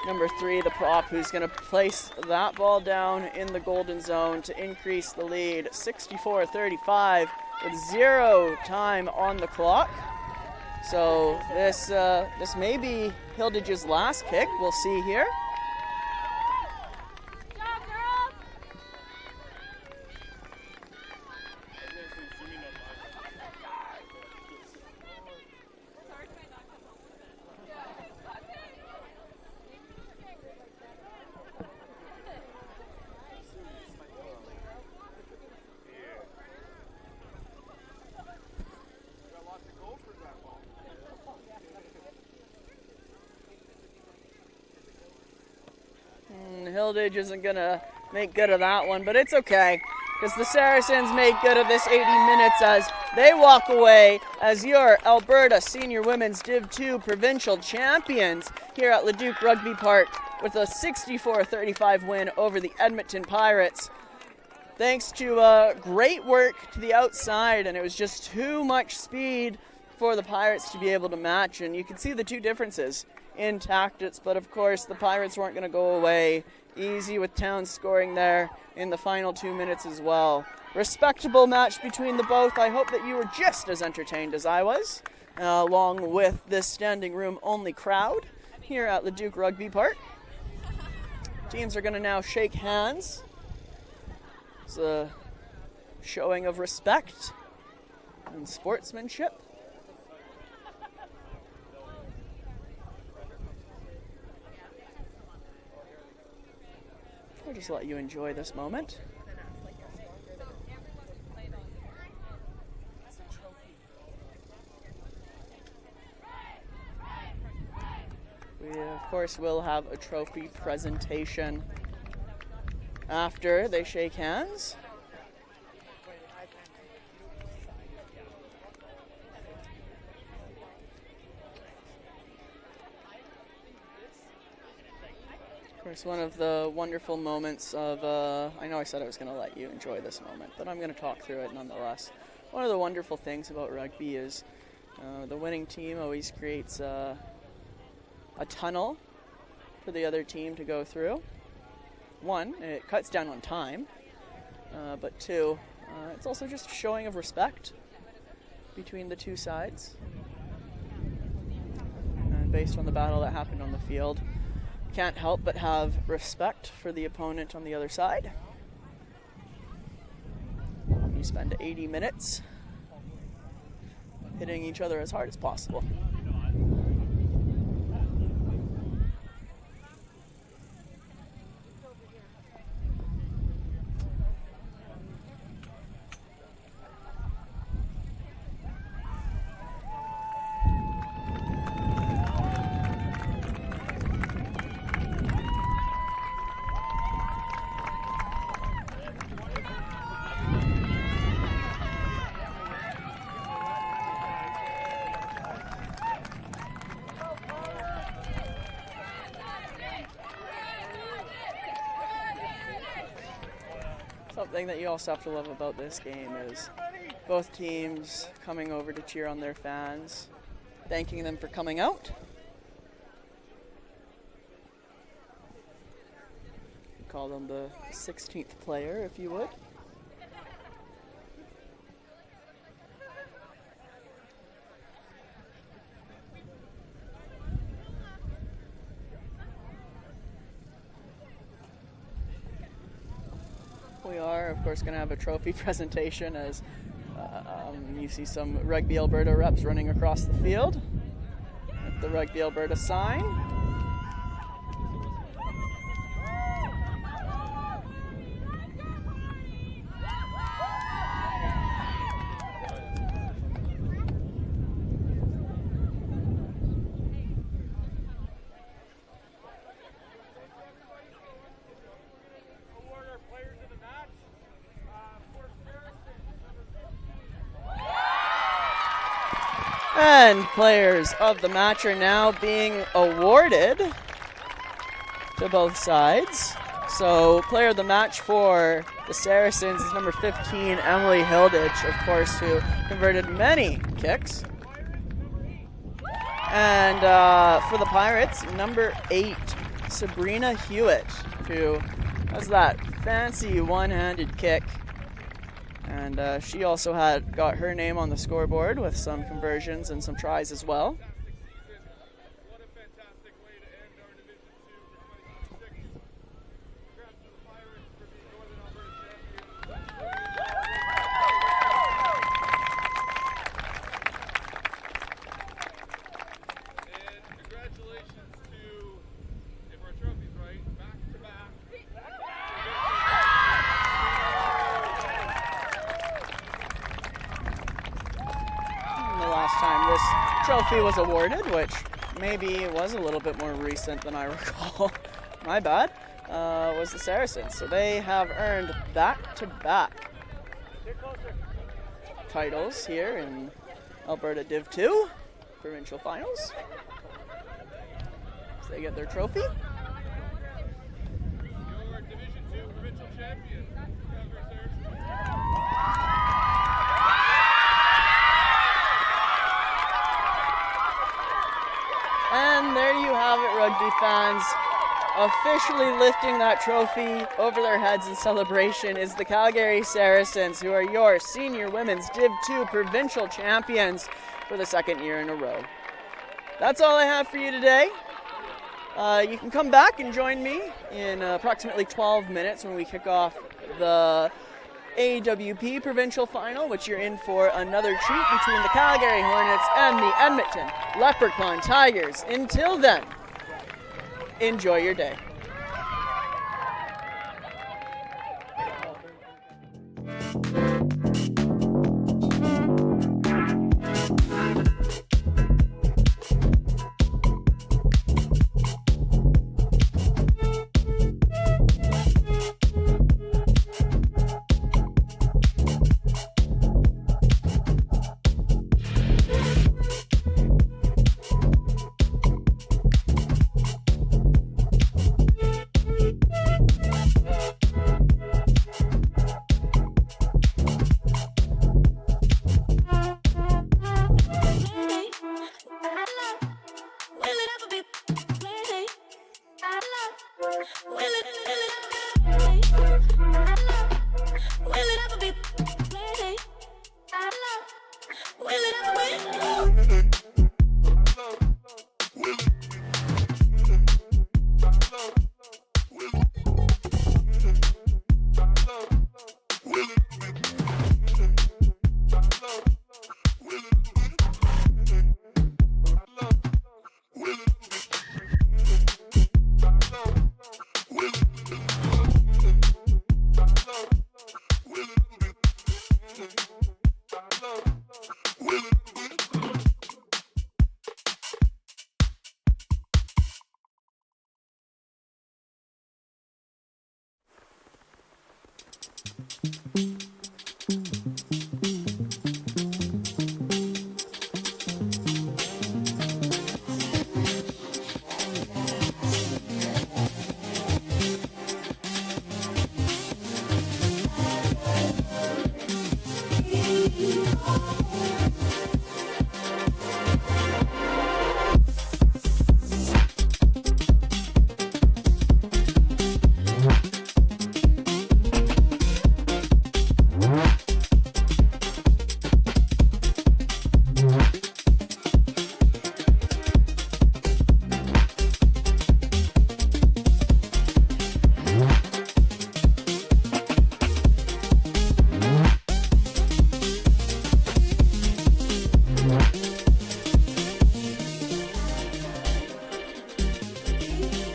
number 3, the prop, who's going to place that ball down in the golden zone to increase the lead. 64-35 with 0 time on the clock. So this may be Hildage's last kick. We'll see here. Hildage isn't going to make good of that one, but it's okay, because the Saracens make good of this 80 minutes as they walk away as your Alberta Senior Women's Div 2 Provincial Champions here at Leduc Rugby Park with a 64-35 win over the Edmonton Pirates. Thanks to great work to the outside, and it was just too much speed for the Pirates to be able to match, and you can see the two differences in tactics, but of course the Pirates weren't going to go away easy with Towns scoring there in the final 2 minutes as well. Respectable match between the both. I hope that you were just as entertained as I was, along with this standing room only crowd here at Leduc Rugby Park. Teams are going to now shake hands. It's a showing of respect and sportsmanship. I'll just let you enjoy this moment. We, of course, will have a trophy presentation after they shake hands. Of course, one of the wonderful moments of, I know I said I was going to let you enjoy this moment, but I'm going to talk through it nonetheless. One of the wonderful things about rugby is the winning team always creates a tunnel for the other team to go through. One, it cuts down on time, but two, it's also just a showing of respect between the two sides. And based on the battle that happened on the field, can't help but have respect for the opponent on the other side. You spend 80 minutes hitting each other as hard as possible. Something that you also have to love about this game is both teams coming over to cheer on their fans, thanking them for coming out. Call them the 16th player, if you would. We are, of course, going to have a trophy presentation as you see some Rugby Alberta reps running across the field with the Rugby Alberta sign. And players of the match are now being awarded to both sides. So player of the match for the Saracens is number 15, Emily Hilditch, of course, who converted many kicks. And for the Pirates, number 8, Sabrina Hewitt, who has that fancy one-handed kick. And she also got her name on the scoreboard with some conversions and some tries as well. Trophy was awarded, which maybe was a little bit more recent than I recall. My bad. Was the Saracens. So they have earned back-to-back titles here in Alberta Div 2 Provincial Finals. So they get their trophy. Your Division 2 Provincial champion, Calgary Saracens. And there you have it, rugby fans. Officially lifting that trophy over their heads in celebration is the Calgary Saracens, who are your senior women's Div 2 provincial champions for the second year in a row. That's all I have for you today. You can come back and join me in approximately 12 minutes when we kick off the AWP Provincial Final, which you're in for another treat between the Calgary Hornets and the Edmonton Leprechaun Tigers. Until then, enjoy your day.